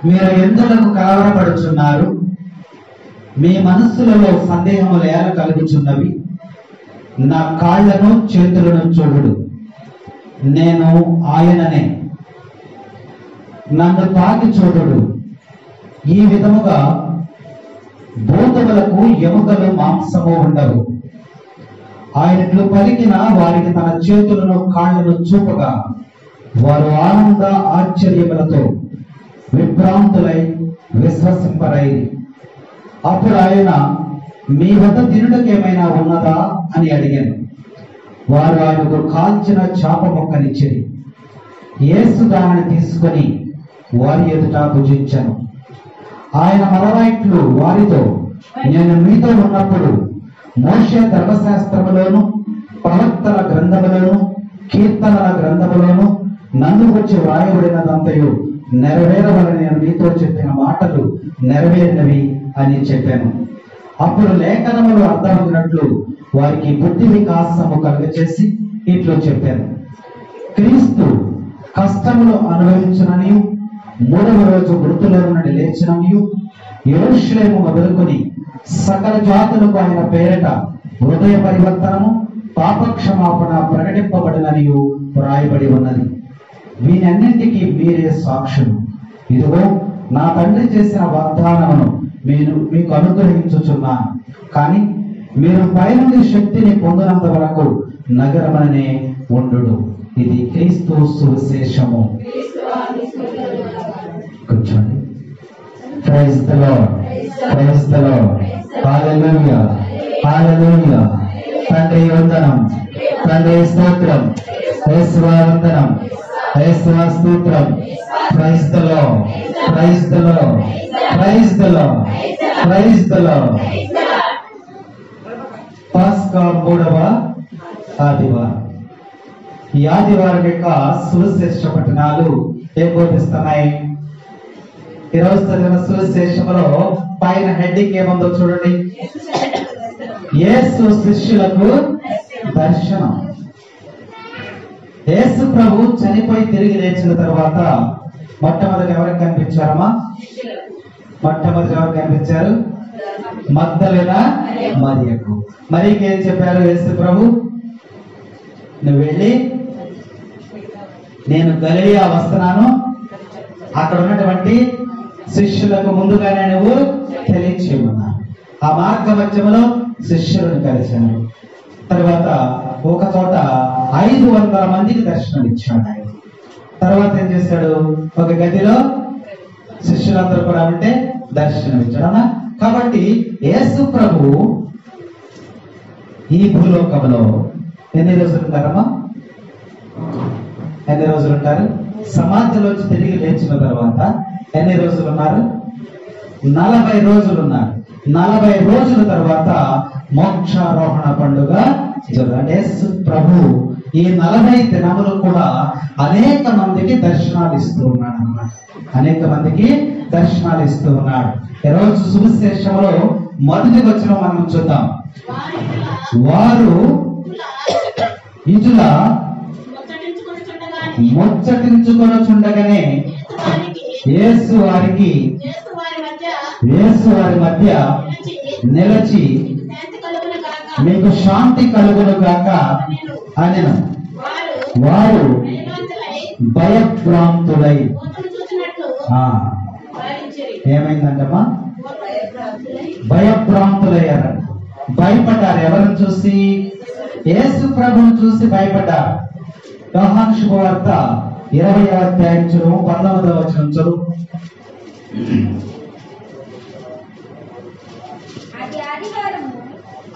మీరు ఎందులకు కలవరపడుచున్నారు? మీ మనస్సులలో సందేహములు ఎలా కలుగుచున్నవి? నా కాళ్లను చేతులను చూడు, నేను ఆయననే. నన్ను తాకి చూడు. ఈ విధముగా భూతములకు ఎముకలు మాంసము ఉండవు. ఆయనట్లు పలికిన వారికి తన చేతులను కాళ్లను చూపగా వారు ఆనంద ఆశ్చర్యములతో విభ్రాంతులై విశ్వసింపరై. అప్పుడు ఆయన, మీ వద్ద తినుటకేమైనా ఉన్నదా అని అడిగాను. వారు ఆయనకు కాల్చిన చేప మొక్కనిచ్చిరి. యేసు దానిని తీసుకొని వారి ఎదుట భుజించెను. ఆయన మరలా వారితో, నేను మీతో ఉన్నప్పుడు మోషే ధర్మశాస్త్రములోను ప్రవక్తల గ్రంథములోను కీర్తనల గ్రంథములోను నన్ను గురించి వ్రాయబడినదంతయు నెరవేరవలని నేను మీతో చెప్పిన మాటలు నెరవేరినవి అని చెప్పాను. అప్పుడు లేఖనములు అర్థమైనట్లు వారికి బుద్ధి వికాసము కలుగచేసి ఇట్లు చెప్పాను. క్రీస్తు కష్టములు అనుభవించుననియు మూడవ రోజు మృతుల నుండి లేచిననియు యెరూషలేము మొదలుకొని సకల జాతులకు ఆయన పేరిట హృదయ పరివర్తనము పాపక్షమాపణ ప్రకటింపబడిననియు వ్రాయబడి ఉన్నది. వీనన్నింటికీ మీరే సాక్షులు. ఇదిగో నా తండ్రి చేసిన వాగ్దానమును మీకు అనుగ్రహించుచున్నాను. కానీ మీరు పైనుండి శక్తిని పొందినంత వరకు నగరమనే ఉండు. ఇది క్రీస్తు సువిశేషము. కూర్చోండి. Praise the lord, praise the Lord. Hallelujah, hallelujah. తండ్రి వందనం, తండ్రి స్తోత్రం, యేసువా వందనం, యేసువా స్తోత్రం. Praise the lord, praise the lord, praise the lord, praise the Lord. పాస్కా మూడవ ఆదివారం. ఈ ఆదివారం యొక్క సువిశేష పట్టణాలు ఏం బోధిస్తున్నాయి? ఈరోజు చదివిన సువిశేషంలో పైన హెడ్డింగ్ ఏముందో చూడండి. యేసు శిష్యులకు దర్శనం. యేసు ప్రభు చనిపోయి తిరిగి లేచిన తర్వాత మొట్టమొదటి ఎవరికి కనిపించారమ్మా? మొట్టమొదటి ఎవరికి కనిపించారు? మగ్దలేనా మరియకు. మరియకి ఏం చెప్పారు యేసు ప్రభు? నువ్వు వెళ్ళి, నేను గలిలయ వస్తున్నాను, అక్కడ ఉన్నటువంటి శిష్యులకు ముందుగానే నువ్వు తెలియచేయమన్నా. ఆ మార్గ మధ్యములో శిష్యులను కలిశాను. తర్వాత ఒక చోట 500 మందికి దర్శనం ఇచ్చాడు ఆయన. తర్వాత ఏం చేశాడు? ఒక గదిలో శిష్యులందరూ కూడా ఉంటే దర్శనం ఇచ్చాడు అన్న. కాబట్టి యేసు ప్రభు ఈ భూలోకంలో ఎన్ని రోజులు ఉంటారమ్మా? ఎన్ని రోజులు ఉంటారు? సమాధిలోంచి తిరిగి లేచిన తర్వాత ఎన్ని రోజులు ఉన్నారు? 40 రోజులు ఉన్నారు. 40 రోజుల తర్వాత మోక్షారోహణ పండుగ అంటే ప్రభు ఈ 40 దినములు కూడా అనేక మందికి దర్శనాలు ఇస్తూ ఉన్నాడు అన్నమాట. అనేక మందికి దర్శనాలు ఇస్తూ ఉన్నాడు. ఈరోజు సువిశేషంలో మొదటి వచనం మనం చూద్దాం. వారు ఇజుల ముచ్చటించుకొనుచుండగానే యేసు వారి మధ్య నిలిచి మీకు శాంతి కలుగును గాక అనెను. వారు భయభ్రాంతులై ఏమైందంటమ్మా? భయభ్రాంతులయ్యారంట. భయపడ్డారు. ఎవరిని చూసి? యేసు ప్రభువును చూసి భయపడ్డారు. యోహాను శుభవార్త 20వ అధ్యాయం 19వ వచనం చదువు.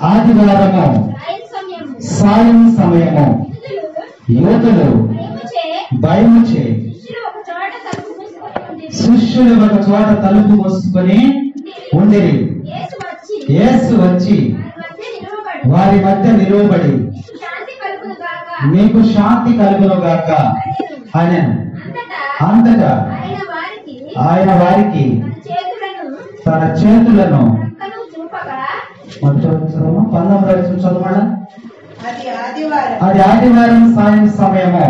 ఆదివారము సాయం సమయము యువతులు భయముచే శిష్యులు ఒక చోట తలుపు మూసుకొని ఉండిరి. యేసు వచ్చి వారి మధ్య నిలువబడి మీకు శాంతి కలుగును గాక అనెను. అంతటా ఆయన వారికి తన చేతులను 19 చదవడం. అది ఆదివారం సాయం సమయము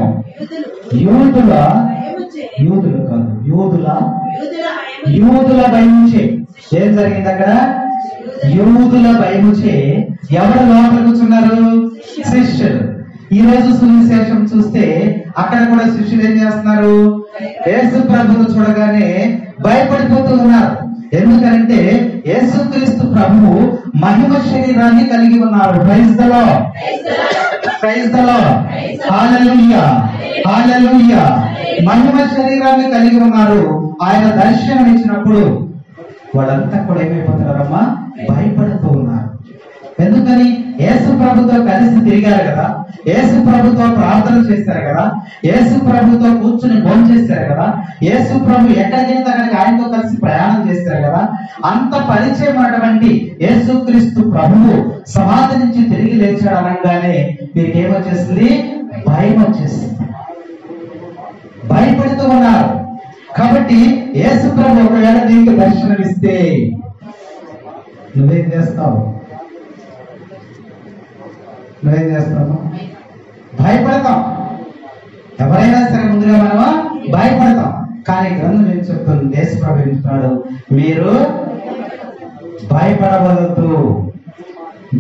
యూదుల యూదులు కాదు, యూదుల భయముచే. ఏం జరిగింది అక్కడ? యూదుల భయముచే ఎవరు లోపల కూర్చున్నారు? శిష్యులు. ఈ రోజు సువిశేషం చూస్తే అక్కడ కూడా శిష్యులు ఏం చేస్తున్నారు? యేసు ప్రభువును చూడగానే భయపడిపోతూ ఉన్నారు. ఎందుకంటే యేసుక్రీస్తు ప్రభువు మహిమ శరీరాన్ని కలిగి ఉన్నారు. Praise the lord, praise the Lord, hallelujah, hallelujah. మహిమ శరీరాన్ని కలిగి ఉన్నారు. ఆయన దర్శనం ఇచ్చినప్పుడు వాళ్ళంతా కూడా ఏమైపోతున్నారమ్మా? భయపడుతూ ఉన్నారు. ఎందుకని? యేసు ప్రభుతో కలిసి తిరిగారు కదా, యేసు ప్రభుతో ప్రార్థన చేశారు కదా, యేసు ప్రభుతో కూర్చుని భోంచేశారు కదా, యేసు ప్రభు ఎక్కడికి వెళ్తే అక్కడికి ఆయనతో కలిసి ప్రయాణం చేశారు కదా. అంత పరిచయం అటువంటి యేసుక్రీస్తు ప్రభువు సమాధి నుంచి తిరిగి లేచాడు అనగానే మీకు ఏమొచ్చేసింది? భయం వచ్చేసింది. భయపడుతూ ఉన్నారు. కాబట్టి యేసు ప్రభు ఒకవేళ నీకు దర్శనమిస్తే నువ్వేం చేస్తావు? నువ్వేం చేస్తావు? భయపడతాం. ఎవరైనా సరే ముందుగా మనము భయపడతాం. కానీ గ్రంథం ఏం చెప్తుంది? యేసు ప్రభు చెప్తున్నాడు, మీరు భయపడవద్దు.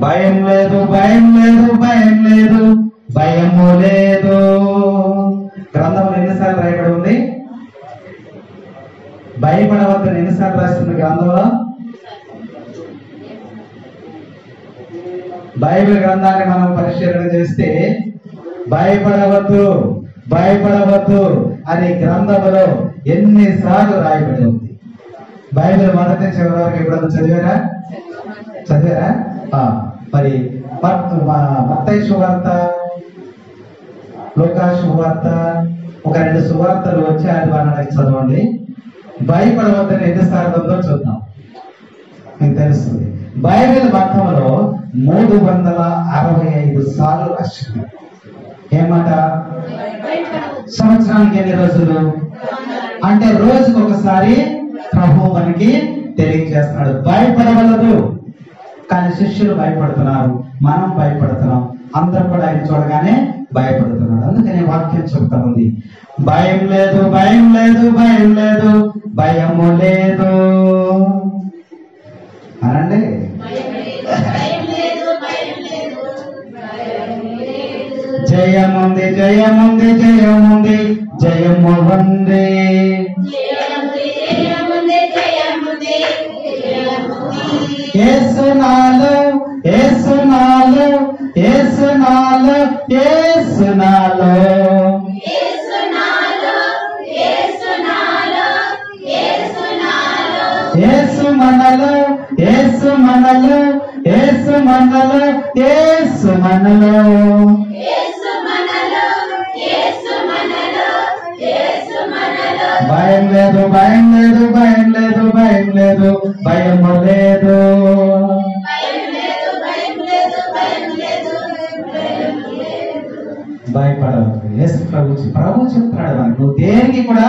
భయం లేదు, భయం లేదు, భయం లేదు, భయము లేదు. గ్రంథంలో ఎన్నిసార్లు రాయబడి ఉంది? భయపడవద్దని ఎన్నిసార్లు రాస్తుంది గ్రంథంలో? బైబిల్ గ్రంథాన్ని మనం పరిశీలన చేస్తే భయపడవద్దు, భయపడవద్దు అని గ్రంథంలో ఎన్నిసార్లు రాయబడి ఉంది. బైబిల్ మొదటి చివరి వరకు ఎప్పుడన్నా చదివారా? మరి మత్తయి సువార్త, లూకా సువార్త, ఒక 2 సువార్తలు వచ్చే ఆదివారానికి చదవండి. భయపడవద్దని ఎన్నిసార్లు ఉందో చూద్దాం, మీకు తెలుస్తుంది. బైబిల్ మొత్తంలో 365 సార్లు రాసింది. ఏమాట? సంవత్సరానికి ఎన్ని రోజులు? అంటే రోజుకు ఒకసారి ప్రభు మనకి తెలియజేస్తున్నాడు భయపడవలదు. కానీ శిష్యులు భయపడుతున్నారు, మనం భయపడుతున్నాం. అందరూ కూడా ఆయన చూడగానే భయపడుతున్నాడు. అందుకనే వాక్యం చెప్తా ఉంది, భయం లేదు, భయం లేదు, భయం లేదు, భయము లేదు అనండి. జయముంది, జయముంది, జయముంది, జయము ఉంది. యేసు నాలో, యేసు నాలో, యేసు నాలో, యేసు నాలో, యేసు మనలో, యేసు మనలో, యేసు మనలో, యేసు మనలో. భయం లేదు, భయం లేదు, భయం లేదు, భయం లేదు, భయము లేదు. భయపడవద్దు. యేసు ప్రభు చెప్తున్నాడు మనకు, నువ్వు దేనికి కూడా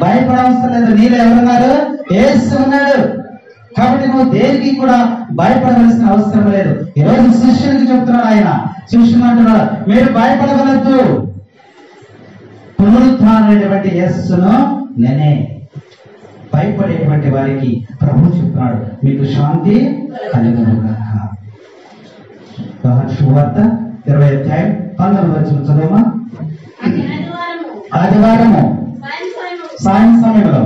భయపడవలసిన లేదు. నీలో ఎవరున్నారు? యేసు ఉన్నాడు. కాబట్టి నువ్వు దేనికి కూడా భయపడవలసిన అవసరం లేదు. ఈరోజు శిష్యునికి చెప్తున్నాడు ఆయన. శిష్యులు అంటున్నాడు, మీరు భయపడవలద్దు. పునరుత్థానమైనటువంటి యేసును నేనే. భయపడేటువంటి వారికి ప్రభు చెప్తున్నాడు, మీకు శాంతి కలుగును గాక. యోహాను సువార్త 20వ అధ్యాయం 19వ వచనం చదవమా. ఆదివారము సాయం సమయంలో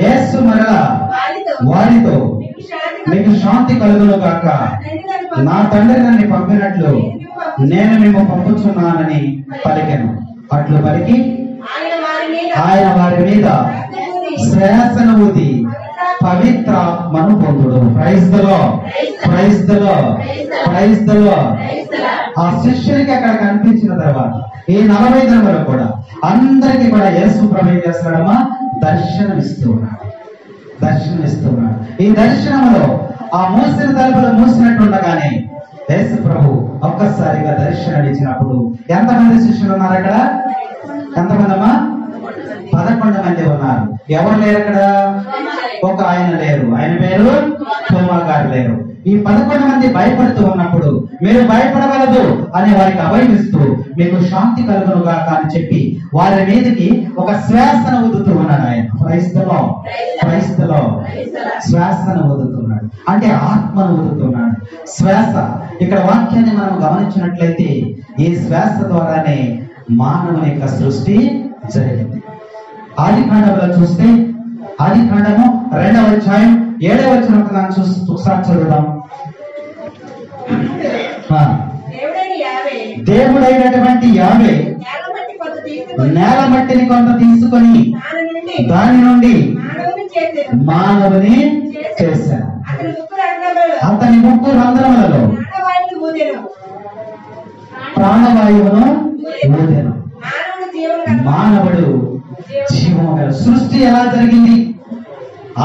యేసు మరలా వారితో మీకు శాంతి కలుగును గాక, నా తండ్రి నన్ను పంపినట్లు నేను మేము పంపుచున్నానని పలికెను. అట్లు పలికి ఆయన వారి మీద శ్వాసను ఊది పవిత్రాత్మను పొందుడు. Praise the lord, praise the lord, praise the lord. ఆ శిష్యునికి అక్కడ కనిపించిన తర్వాత ఈ 40 దినములు కూడా అందరికీ కూడా యేసు ప్రభు ఏం చేస్తున్నాడమ్మా? దర్శనమిస్తూ ఉన్నాడు. ఈ దర్శనంలో ఆ మూసిన తలుపులు మూసినట్టుండగానే యేసు ప్రభు ఒక్కసారిగా దర్శనం ఇచ్చినప్పుడు ఎంతమంది శిష్యులు ఉన్నారు అక్కడ? ఎంతమంది అమ్మా? 11 మంది ఉన్నారు. ఎవరు లేరు అక్కడ? ఒక ఆయన లేరు. ఆయన పేరు తోమా గారు లేరు. ఈ 11 మంది భయపడుతూ ఉన్నప్పుడు మీరు భయపడగలదు అని వారికి అభయమిస్తూ మీకు శాంతి కలుగునుగా అని చెప్పి వారి మీదకి ఒక శ్వాసను ఊదుతూ ఉన్నాడు ఆయన. క్రైస్తలో శ్వాసను ఊదుతున్నాడు అంటే ఆత్మను ఊదుతున్నాడు. శ్వాస ఇక్కడ వాక్యాన్ని మనం గమనించినట్లయితే ఈ శ్వాస ద్వారానే మానవుని యొక్క సృష్టి జరిగింది. ఆది కాండంలో చూస్తే ఆది కాండము 2వ అధ్యాయం 7వ వచనం చూస్తూ ఒకసారి చదువుదాం. దేవుడైనటువంటి యావే నేల మట్టిని కొంత తీసుకొని దాని నుండి మానవుని చేశాను. అతని 3 రంధ్రములలో ప్రాణవాయువును ఊదెను. మానవుడు జీవము గల. సృష్టి ఎలా జరిగింది?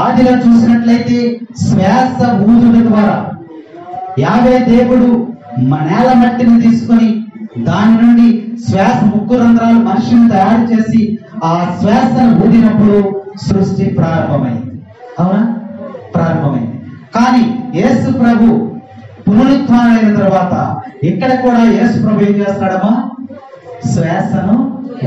ఆదిలో చూసినట్లయితే శ్వాస ఊదుట ద్వారా యావే దేవుడు నేల మట్టిని తీసుకొని దాని నుండి శ్వాస 3 రంధ్రాలు మనిషిని తయారు చేసి ఆ శ్వాసను ఊదినప్పుడు సృష్టి ప్రారంభమైంది. అవునా? ప్రారంభమైంది. కానీ యేసు ప్రభు పునరుత్థానమైన తర్వాత ఇక్కడ కూడా యేసు ప్రభు ఏం చేస్తాడమ్మా? శ్వాసను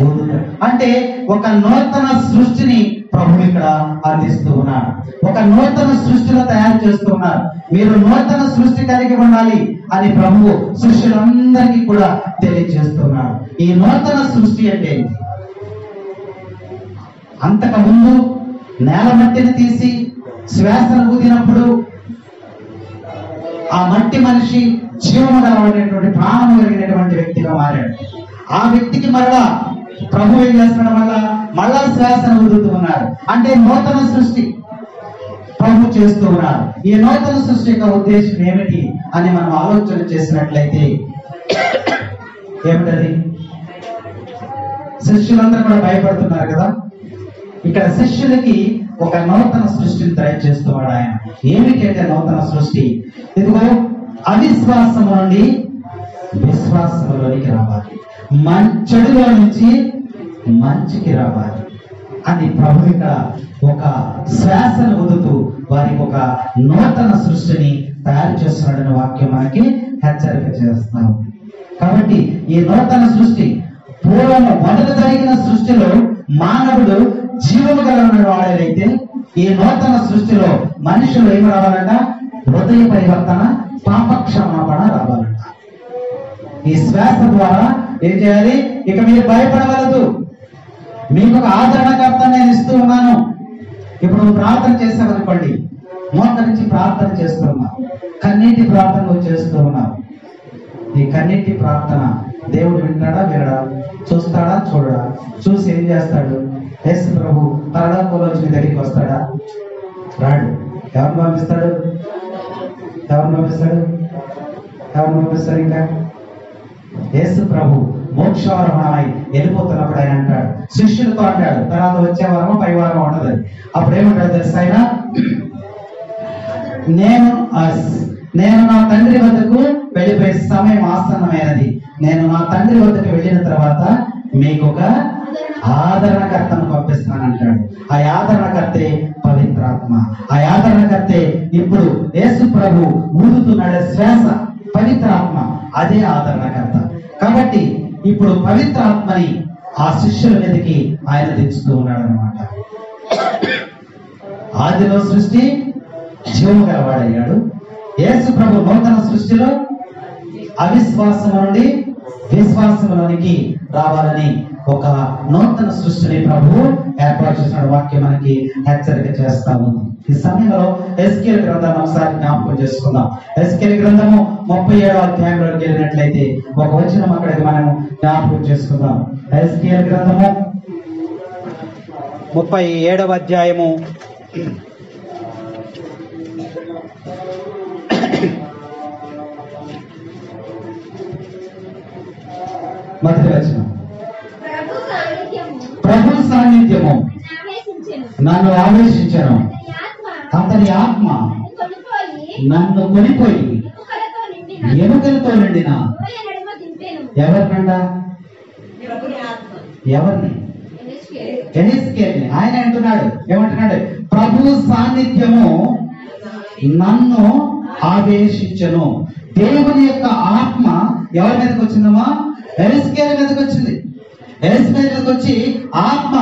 ఊదుతాడు. అంటే ఒక నూతన సృష్టిని ప్రభు ఇక్కడ అందిస్తూ ఉన్నారు. ఒక నూతన సృష్టిలో తయారు చేస్తూ ఉన్నారు. మీరు నూతన సృష్టి కలిగి ఉండాలి అని ప్రభువు శిష్యులందరికీ కూడా తెలియజేస్తున్నారు. ఈ నూతన సృష్టి అంటే అంతకు ముందు నేల మట్టిని తీసి శ్వాసను ఊదినప్పుడు ఆ మట్టి మనిషి జీవము గలవనేటువంటి ప్రాణము కలిగినటువంటి వ్యక్తిగా మారాడు. ఆ వ్యక్తికి మరలా ప్రభు ఏం చేస్తున్నాడు? మళ్ళా శ్వాసను ఊదుతూ ఉన్నారు. అంటే నూతన సృష్టి ప్రభు చేస్తూ ఉన్నారు. ఈ నూతన సృష్టి యొక్క ఉద్దేశం ఏమిటి అని మనం ఆలోచన చేసినట్లయితే ఏమిటది? శిష్యులందరూ కూడా భయపడుతున్నారు కదా. ఇక్కడ శిష్యులకి ఒక నూతన సృష్టిని తయారు చేస్తున్నాడు ఆయన. ఏమిటంటే నూతన సృష్టి? ఇదిగో అవిశ్వాసం నుండి విశ్వాసంలోనికి రావాలి, చెడులో నుంచి మంచికి రావాలి అని ప్రభు ఇక్కడ ఒక శ్వాసను ఊదుతూ వారికి ఒక నూతన సృష్టిని తయారు చేస్తున్నాడని వాక్యం మనకి హెచ్చరిక చేస్తున్నాం. కాబట్టి ఈ నూతన సృష్టి పూర్వము మొదట జరిగిన సృష్టిలో మానవుడు జీవము కలిగిన వాడైతే ఈ నూతన సృష్టిలో మనుషులు ఏమి రావాలంట? హృదయ పరివర్తన, పాప క్షమాపణ రావాలంట. ఈ శ్వాస ద్వారా ఏం చేయాలి? ఇక మీరు భయపడవలదు, మీకు ఒక ఆదరణకర్త నేను ఇస్తూ ఉన్నాను. ఇప్పుడు నువ్వు ప్రార్థన చేసావనుకోండి, మోకరించి ప్రార్థన చేస్తున్నా, కన్నీటి ప్రార్థన నువ్వు చేస్తూ ఉన్నావు. ఈ కన్నీటి ప్రార్థన దేవుడు వింటాడా? వినడా? చూస్తాడా? చూడడా? చూసి ఏం చేస్తాడు? యేసు ప్రభు పరలోకంలోంచి మీ దగ్గరికి వస్తాడా? రాడు. ఎవరిని పంపిస్తాడు? ఎవరిని పంపిస్తాడు? ఎవరిని పంపిస్తాడు? ఇంకా యేసు ప్రభు మోక్షారోహణమై వెళ్ళిపోతున్నప్పుడు ఆయన అంటాడు, శిష్యులతో అంటాడు, తర్వాత వచ్చే వారమో పై వారమో ఉండదు. అప్పుడు ఏమంటాడు తెలుసు ఆయన? నేను నా తండ్రి వద్దకు వెళ్ళిపోయే సమయం ఆసన్నమైనది. నేను నా తండ్రి వద్దకు వెళ్ళిన తర్వాత మీకు ఒక ఆదరణకర్తను పంపిస్తానంటాడు. ఆ ఆదరణకర్తే పవిత్రాత్మ. ఆ ఆదరణకర్తే ఇప్పుడు యేసు ప్రభు ఊదుతున్నాడు శ్వాస, పవిత్రాత్మ. అదే ఆదరణకర్త. కాబట్టి ఇప్పుడు పవిత్రాత్మని ఆ శిష్యుల మీదకి ఆయన తెచ్చుతూ ఉన్నాడు అనమాట. ఆదిలో సృష్టి జీవము గలవాడయ్యాడు. యేసు ప్రభు నూతన సృష్టిలో అవిశ్వాసం నుండి విశ్వాసంలోనికి రావాలని ఒక నూతన సృష్టిని ప్రభు ఏర్పాటు చేసిన వాక్యం మనకి హెచ్చరిక చేస్తా ఉంది. ఈ సమయంలో ఎస్కేల్ గ్రంథాన్ని ఒకసారి జ్ఞాపకం చేసుకుందాం. ఎస్కేల్ గ్రంథము 37వ అధ్యాయంలోకి వెళ్ళినట్లయితే ఒక వచనం అక్కడికి మనం జ్ఞాపకం చేసుకుందాం. ఎస్కేల్ గ్రంథము 37వ అధ్యాయము 1వ వచనం. ప్రభు సాన్నిధ్యము నన్ను ఆవేశించను, అతని ఆత్మ నన్ను కొనిపోయి ఎముకలతో నిండిన ఎవరినంట? ఎవరిని? ఎహెజ్కేలుని. ఆయన అంటున్నాడు, ఏమంటున్నాడు? ప్రభు సాన్నిధ్యము నన్ను ఆవేశించను. దేవుని యొక్క ఆత్మ ఎవరి మీదకి వచ్చిందమ్మా? ఎహెజ్కేలు మీదకి వచ్చింది. ఎహెజ్కేలు మీదకి వచ్చి ఆత్మ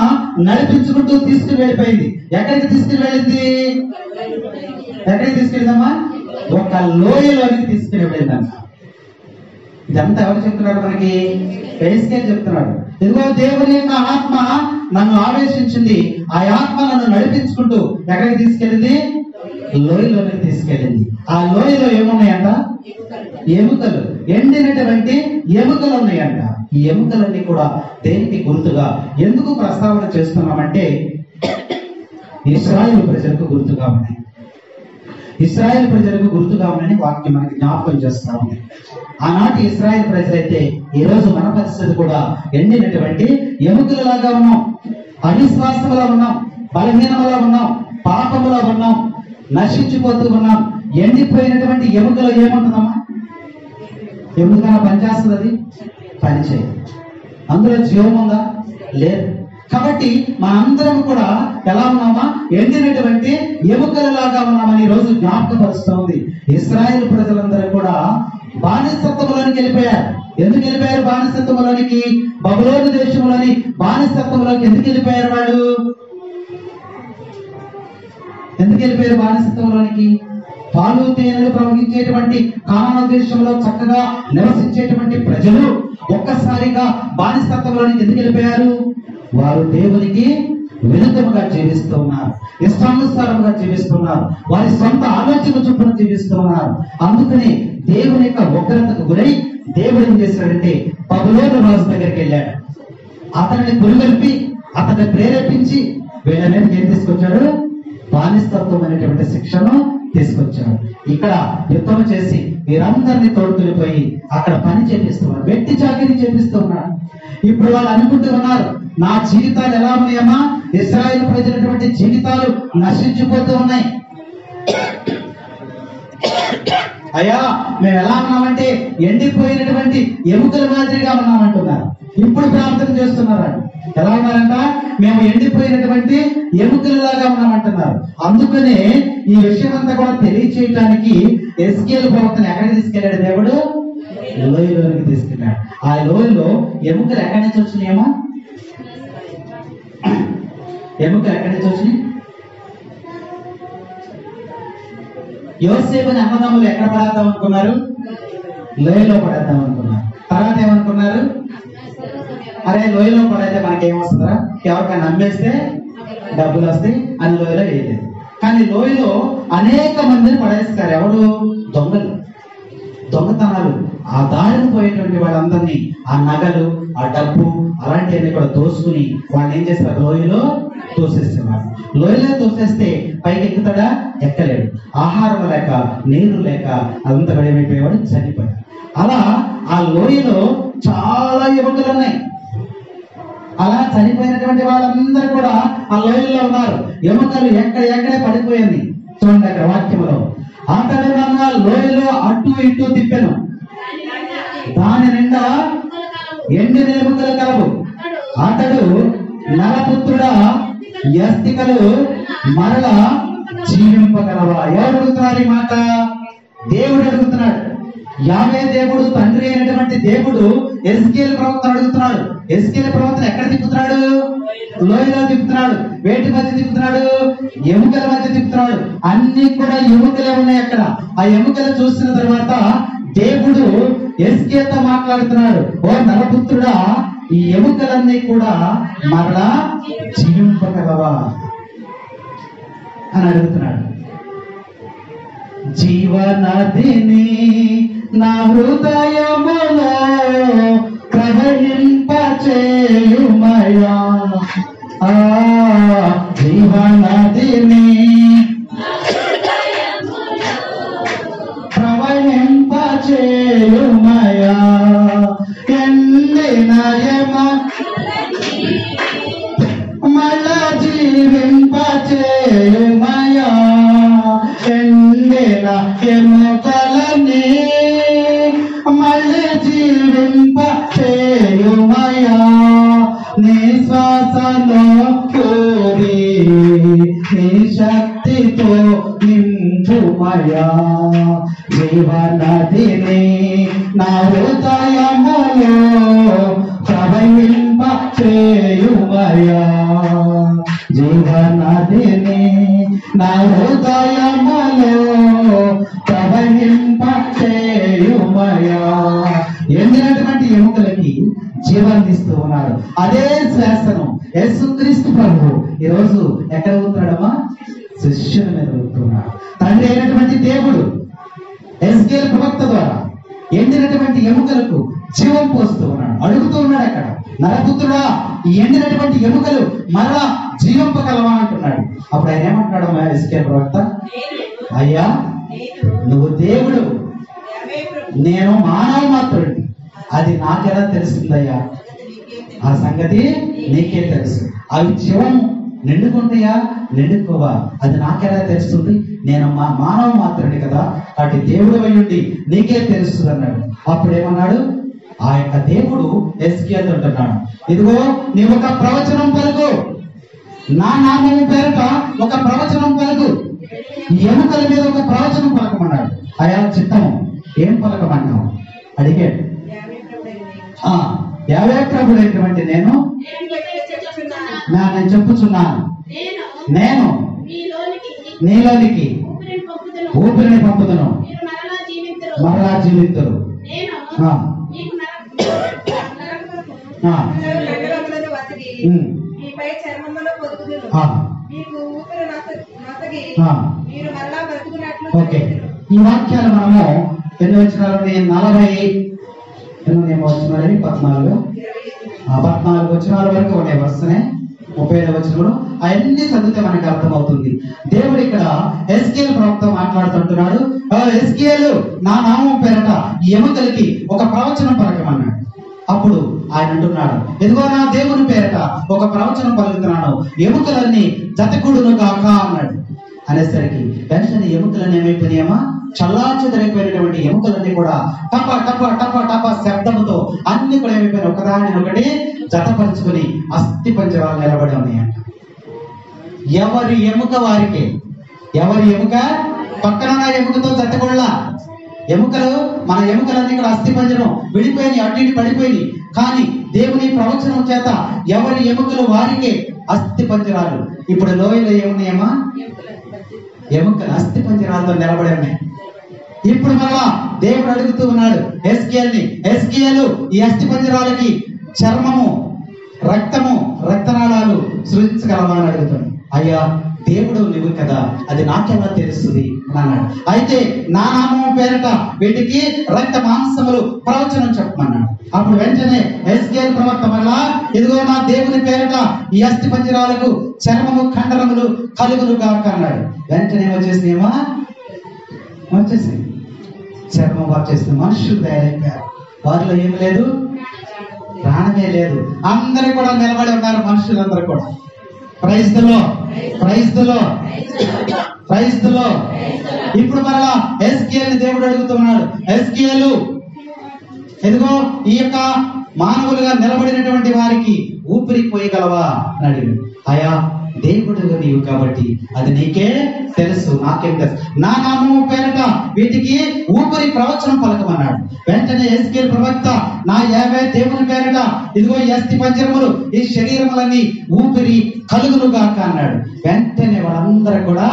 నడిపించుకుంటూ తీసుకుని వెళ్ళిపోయింది. ఎక్కడికి తీసుకుని వెళ్ళింది? ఎక్కడికి తీసుకెళ్ళిందమ్మా? ఒక లోయలోనికి తీసుకుని వెళ్ళిందమ్మా. ఇదంతా ఎవరు చెప్తున్నాడు మనకి? ఎహెజ్కేలు చెప్తున్నాడు. ఇదిగో దేవుని యొక్క ఆత్మ నన్ను ఆవేశించింది, ఆ ఆత్మ నన్ను నడిపించుకుంటూ ఎక్కడికి తీసుకెళ్ళింది? లోయలోనికి తీసుకెళ్ళింది. ఆ లోయలో ఏమున్నాయంట? ఎముకలు, ఎండినటువంటి ఎముకలు ఉన్నాయంట. ఈ ఎముకలన్నీ కూడా దేనికి గుర్తుగా ఎందుకు ప్రస్తావన చేస్తున్నామంటే ఇశ్రాయేలు ప్రజలకు గుర్తుగా ఉన్నాయి. ఇశ్రాయేలు ప్రజలకు గుర్తుగా ఉన్నాయని వాక్యం మనకి జ్ఞాపకం చేస్తా ఉంది. ఆనాటి ఇశ్రాయేలు ప్రజలైతే ఈ రోజు మన పరిస్థితి కూడా ఎండినటువంటి ఎముకలలాగా ఉన్నాం, అవిశ్వాసంలో ఉన్నాం, బలహీనంలో ఉన్నాం, పాపంలో ఉన్నాం, నశించిపోతూ ఉన్నాం. ఎండిపోయినటువంటి ఎముకలో ఏముంటుందమ్మా? ఎముకైనా పనిచేస్తుంది? అది పని చేయదు. అందులో జీవం ఉందా? లేదు. కాబట్టి మనందరం కూడా ఎలా ఉన్నామా? ఎండినటువంటి ఎముకలలాగా ఉన్నామని ఈ రోజు జ్ఞాపకపరుస్తూ ఉంది. ఇశ్రాయేలు ప్రజలందరూ కూడా బానిసత్వంలోనికి వెళ్ళిపోయారు. ఎందుకు వెళ్ళిపోయారు బానిసత్వంలోనికి? బబులోను దేశంలోని బానిసత్వంలోకి ఎందుకు వెళ్ళిపోయారు వాళ్ళు? ఎందుకు వెళ్ళిపోయారు బానిసత్వంలోనికి? పాలు తేనెలు ప్రవహించేటువంటి కానాను దేశంలో చక్కగా నివసించేటువంటి ప్రజలు ఒక్కసారిగా బానిసత్వంలోనికి ఎందుకు వెళ్ళిపోయారు? వారు దేవునికి విరుద్ధముగా జీవిస్తూ ఉన్నారు, ఇష్టానుసారంగా జీవిస్తున్నారు, వారి సొంత ఆలోచన చొప్పున జీవిస్తున్నారు. అందుకని దేవుని యొక్క ఉగ్రతకు గురై దేవుడు ఏం చేశాడంటే బబులోను రాజు దగ్గరికి వెళ్ళాడు. అతనిని పురుగొల్పి అతన్ని ప్రేరేపించి వీళ్ళ మీదకి ఏం తీసుకొచ్చాడు? బానిసత్వం అనేటువంటి శిక్షను తీసుకొచ్చాడు. ఇక్కడ యుద్ధం చేసి వీరందరినీ తోడుకునిపోయి అక్కడ పని చేపిస్తున్నాడు, వెట్టి చాకిరీ చేపిస్తున్నాడు. ఇప్పుడు వాళ్ళు అనుకుంటూ ఉన్నారు, నా జీవితాలు ఎలా ఉన్నాయమ్మా? ఇశ్రాయేలు ప్రజలటువంటి జీవితాలు నశించిపోతూ ఉన్నాయి. అయ్యా మేము ఎలా ఉన్నామంటే ఎండిపోయినటువంటి ఎముకల మాదిరిగా ఉన్నామంటున్నారు. ఇప్పుడు ప్రార్థన చేస్తున్నారు. ఎలా ఉన్నారంట? మేము ఎండిపోయినటువంటి ఎముకలలాగా ఉన్నామంటున్నారు. అందుకనే ఈ విషయం అంతా కూడా తెలియచేయడానికి ఎస్కేల్ ప్రవక్తను ఎక్కడికి తీసుకెళ్ళాడు? దేవుడు లోయలోనికి తీసుకెళ్ళాడు. ఆ లోయలో ఎముకలు ఎక్కడి నుంచి వచ్చినాయేమో? ఎముకలు ఎక్కడి నుంచి వచ్చినాయి? యోసేపుని అన్నదమ్ములు ఎక్కడ పడేద్దాం అనుకున్నారు? లోయలో పడేద్దాం అనుకున్నారు. తర్వాత ఏమనుకున్నారు? అరే లోయలో పడైతే మనకేమొస్తుందా? ఎవరికైనా నమ్మేస్తే డబ్బులు వస్తాయి అని లోయలో వేయలేదు. కానీ లోయలో అనేక మందిని పడేస్తారు. ఎవరు? దొంగలు, దొంగతనాలు. ఆ దారిని పోయేటువంటి వాళ్ళందరినీ ఆ నగలు, ఆ డబ్బు అలాంటివన్నీ కూడా దోసుకుని వాళ్ళని ఏం చేస్తారు? లోయలో తోసేసేవాడు. లోయలో తోసేస్తే పైకి ఎక్కుతాడా? ఎక్కలేడు. ఆహారం లేక, నీరు లేక అదంతా ఏమైపోయేవాడు? చనిపోయాడు. అలా ఆ లోయలో చాలా ఎముకలు ఉన్నాయి. అలా చనిపోయినటువంటి వాళ్ళందరూ కూడా ఆ లోయల్లో ఉన్నారు. ఎముకలు ఎక్కడే పడిపోయింది. చూడండి అక్కడ వాక్యంలో, అతడు నన్ను లోయలో అటు ఇటు తిప్పెను, దాని నిండా ఎండిన ఎముకలు కలవు. అతడు నరపుత్రుడా, యస్తికలు మరల జీవింపగలవా? ఎవరు అడుగుతున్నారు ఈ మాట? దేవుడు అడుగుతున్నాడు. యావే దేవుడు, తండ్రి అయినటువంటి దేవుడు ఎస్కేల్ ప్రవక్తను అడుగుతున్నాడు. ఎస్కేల్ ప్రవక్తను ఎక్కడ తిప్పుతున్నాడు? లోయలో తిప్పుతున్నాడు. వేటి మధ్య తిప్పుతున్నాడు? ఎముకల మధ్య తిప్పుతున్నాడు. అన్ని కూడా ఎముకలే ఉన్నాయి అక్కడ. ఆ ఎముకలు చూసిన తర్వాత దేవుడు ఎస్కేల్తో మాట్లాడుతున్నాడు. ఓ నరపుత్రుడా, ఈ ఎముకలన్నీ కూడా మరలా జీవింపగలవా అని అడుగుతున్నాడు. జీవనదిని నా హృదయములో ప్రవహింపచేయుమయా, ఆ జీవనదిని ప్రవహింపచేయుమయా, ఎండిన మళ్ళా జీవింపచేయుమయా, ఎండిన ఎముకలని నీ శ్వాసలో కోరి నీ శక్తితో నింపుమయా జీవనదిని నా హృదయములో ప్రవహింప చేయుమయా జీవనదిని నా హృదయములో ప్రవహింప చేయుమయా. ఎండినటువంటి ఎముకలకి జీవాన్ని ఇస్తూ ఉన్నాడు. అదే శాసనం యేసుక్రీస్తు ప్రభువు ఈరోజు ఎక్కడ అవుతున్నాడమ్మా? శిష్యుల మీద అవుతున్నాడు. తండ్రి అయినటువంటి దేవుడు ఎస్కేల్ ప్రవక్త ద్వారా ఎండినటువంటి ఎముకలకు జీవం పోస్తూ ఉన్నాడు. అడుగుతూ ఉన్నాడు అక్కడ, నరపుత్రుడా ఈ ఎండినటువంటి ఎముకలు మరలా జీవింపగలవా అంటున్నాడు. అప్పుడు ఆయన ఏమంటున్నాడు ఎస్కేల్ ప్రవక్త? అయ్యా నువ్వు దేవుడు, నేను మానవ మాత్రుడిని. అది నాకెలా తెలుస్తుందయ్యా? ఆ సంగతి నీకే తెలుసు. అవి జీవం నిండుకుంటాయా నిండుకోవా అది నాకెలా తెలుస్తుంది? నేను మానవ మాత్రుడిని కదా, అటు దేవుడు అయ్యుండి నీకే తెలుస్తుంది అన్నాడు. అప్పుడు ఏమన్నాడు? ఆ యొక్క దేవుడు ఎస్కేల్ అంటున్నాడు, ఇదిగో నీవు ఒక ప్రవచనం పలుకు, నా నామము పేరట ఒక ప్రవచనం పలుకు, ఎముకల మీద ఒక ప్రవచనం పలకమన్నాడు. అయా చిత్తము, ఏం పలకమన్నావు అడిగాడు. యావే ప్రభుడైనటువంటి నేను చెప్పుచున్నాను, నేను నీలోనికి ఊపిరిని పంపుదును, మరలా జీవితురు. ఓకే, ఈ వాక్యాలు మనము ఎన్ని వచనాలు? 14 వచనాల వరకు ఉన్నాయి. వరుసనే 35 వచనంలో అవన్నీ చదివితే మనకు అర్థమవుతుంది. దేవుడు ఇక్కడ ఎస్కేల్ ప్రవక్త మాట్లాడుతుంటున్నాడు. ఎస్కేల్ నా నామం పేరట ఈ ఎముకలకి ఒక ప్రవచనం పలకమన్నాడు. అప్పుడు ఆయన అంటున్నాడు, ఇదిగో నా దేవుని పేరట ఒక ప్రవచనం పలుకుతున్నాను, ఎముకలన్నీ జతకూడును కాక అన్నాడు. అనేసరికి వెంటనే ఎముకలన్నీ ఏమైపోయినాయమ్మా? చల్లార్చెదరైపోయినటువంటి ఎముకలన్నీ కూడా టప టప టప టప శబ్దముతో అన్ని కూడా ఏమైపోయినాయి? ఒకదాని ఒకటి జతపరుచుకుని అస్థి పంజరాలు నిలబడి ఉన్నాయంట. ఎవరి ఎముక వారికి, ఎవరి ఎముక పక్కన ఎముకతో జతకొళ్ళ ఎముకలు, మన ఎముకలన్నీ కూడా అస్థి పంజరం విడిపోయినాయి, అటు ఇటు పడిపోయినాయి. కానీ దేవుని ప్రవచనం చేత ఎవరి ఎముకలు వారికే అస్థి పంజరాలు. ఇప్పుడు లోయలో ఏమున్నాయమ్మా? ఎముకలు అస్థి పంజరాలతో నిలబడి ఉన్నాయి. ఇప్పుడు మళ్ళా దేవుడు అడుగుతూ ఉన్నాడు ఎస్కేల్ని, ఎస్కేలు ఈ అస్థి పంజరాలకి చర్మము, రక్తము, రక్తనాళాలు సృజించగలవా అని అడుగుతాడు. అయ్యా దేవుడు నువ్వు కదా, అది నాకెలా తెలుస్తుంది అన్నాడు. అయితే నా నామం పేరట వీటికి రక్త మాంసములు ప్రవచనం చెప్పమన్నాడు. అప్పుడు వెంటనే ఎస్కేల్ ప్రవక్త వల్ల ఇదిగో నా దేవుని పేరట ఈ అస్థి పంజరాలకు చర్మము, కండరములు కలుగులు కాక అన్నాడు. వెంటనే వచ్చేసినేమా? వచ్చేసి చర్మం వచ్చేసింది. మనుషులు తయారైపోయారు, వారిలో ఏమి లేదు, ప్రాణమే లేదు. అందరూ కూడా నిలబడి ఉన్నారు, మనుషులందరూ కూడా. Praise the lord, praise the lord, praise the lord. ఇప్పుడు మరలా ఎస్కేల్ దేవుడు అడుగుతున్నాడు, ఎస్కేలు ఇదిగో ఈ యొక్క మానవులుగా నిలబడినటువంటి వారికి ఊపిరి పోయగలవా అని అడిగాడు. అయా దేవుడు నీవు కాబట్టి అది నీకే తెలుసు, నాకేం తెలుసు. నా నామము పేరట వీటికి ఊపిరి ప్రవచనం పలకమన్నాడు. వెంటనే ఎస్కేల్ ప్రవక్త నా యావే దేవుని పేరట ఇదిగో ఈ అస్థి పంజరములు, ఈ శరీరములన్నీ ఊపిరి కలుగులుగాక అన్నాడు. వెంటనే వాళ్ళందరూ కూడా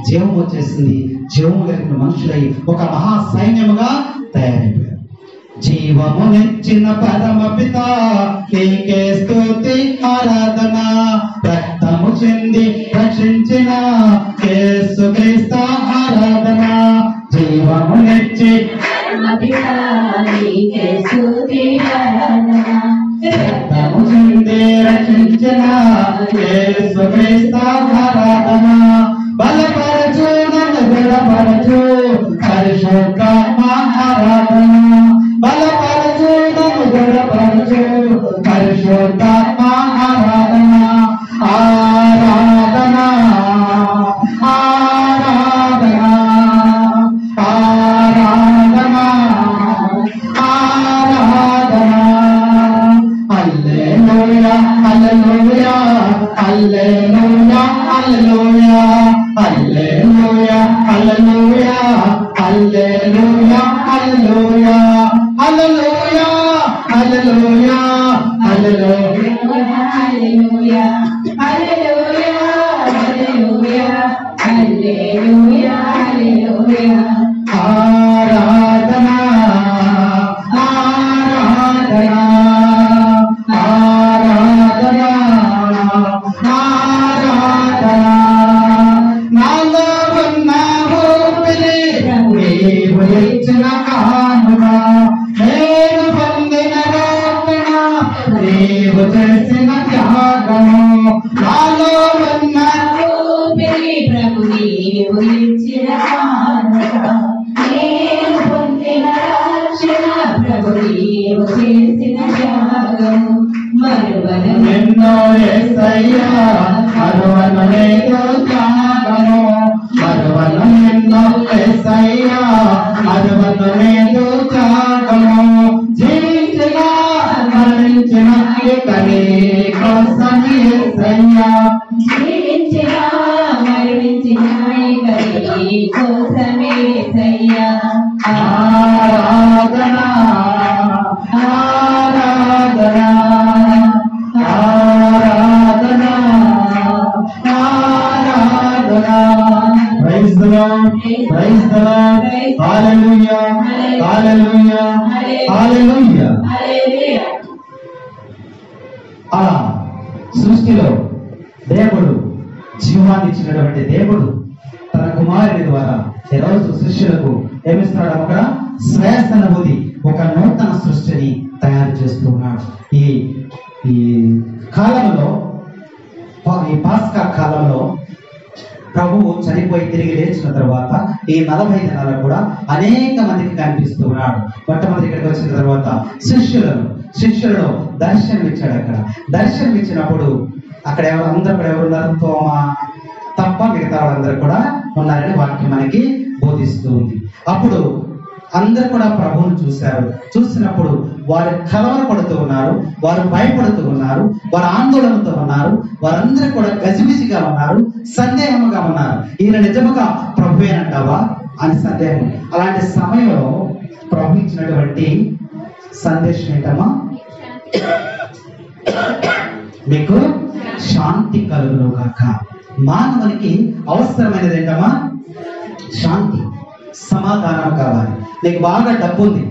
జీవం వచ్చేసింది. జీవము కలిగిన మనుషులై ఒక మహా సైన్యముగా తయారైపోయారు. జీవమునిచ్చిన పరమ పిత నీకే స్తుతి ఆరాధన, రక్తము చెంది రక్షించిన యేసుక్రీస్తు ఆరాధన. జీవమునిచ్చి రక్తము చెంది రక్షించిన యేసుక్రీస్తు ఆరాధన. బలపరచు నన్ను దృఢపరచు పరిశుద్ధాత్మ ఆరాధన. బలపరచు నన్ను దృఢపరచు పరిశుద్ధాత్మ ఆరాధన. ఆరాధన ఆరాధన ఆరాధన ఆరాధన. హల్లెలూయా hallelujah hallelujah hallelujah hallelujah hallelujah hallelujah hallelujah hallelujah hallelujah hallelujah hallelujah hallelujah hallelujah hallelujah హల్లెలూయా ఆరాధనా ఆరాధనా ఆరాధనా ఆరాధనా నాలో ఉన్న ఊపిరి నీవు ఇచ్చిన కానుక నేను పొందిన రక్షణ నీవు చేసిన త్యాగము నాలో ఉన్న ఊపిరి ప్రభు నీవు ఇచ్చిన కానుక నేను పొందిన రక్షణ ప్రభు నీవు చేసిన త్యాగము మరువను ఎన్నో యేసయ్యా మరువను లేదు త్యాగము మరువను ఎన్నో యేసయ్యా మరువను లేదు త్యాగము జీవించిన మరణించిన ఇతని కోసం యేసయ్యా జీవించిన మరణించిన ఇతని కోసమే యేసయ్యా ఆరాధనా ఆరాధనా ఆరాధనా ఆరాధనా praise the lord praise the Lord hallelujah hallelujah hallelujah hallelujah ఆ సృష్టిలో దేవుడు జీవాన్ని ఇచ్చినటువంటి దేవుడు తన కుమారుని ద్వారా ఈరోజు శిష్యులకు ఏమిస్తున్నాడు? అక్కడ శ్రేయస్సనుభూతి ఒక నూతన సృష్టిని తయారు చేస్తున్నాడు. ఈ ఈ కాలంలో ఈ పాస్కా కాలంలో ప్రభువు చనిపోయి తిరిగి లేచిన తర్వాత ఈ 40 దినాలు కూడా అనేక మందికి కనిపిస్తున్నాడు. మొట్టమొదటి ఇక్కడికి వచ్చిన తర్వాత శిష్యులలో దర్శనం ఇచ్చాడు. అక్కడ దర్శనం ఇచ్చినప్పుడు అక్కడ అందరూ కూడా ఎవరున్నారు? తోమ తప్ప మిగతా వాళ్ళందరూ కూడా ఉన్నారని వాక్యం మనకి బోధిస్తూ ఉంది. అప్పుడు అందరూ కూడా ప్రభువును చూశారు. చూసినప్పుడు వారు కలవరపడుతూ ఉన్నారు, వారు భయపడుతూ ఉన్నారు, వారు ఆందోళనతో ఉన్నారు, వారందరూ కూడా గజిబిజిగా ఉన్నారు, సందేహముగా ఉన్నారు. ఈయన నిజముగా ప్రభువేనంటావా అని సందేహం. అలాంటి సమయంలో ప్రభు ఇచ్చినటువంటి సందేశం ఏంటమ్మా? మీకు శాంతి కలుగును గాక. మానవునికి అవసరమైనది ఏంటమ్మా? శాంతి, సమాధానం కావాలి. నీకు బాగా డబ్బు ఉంది,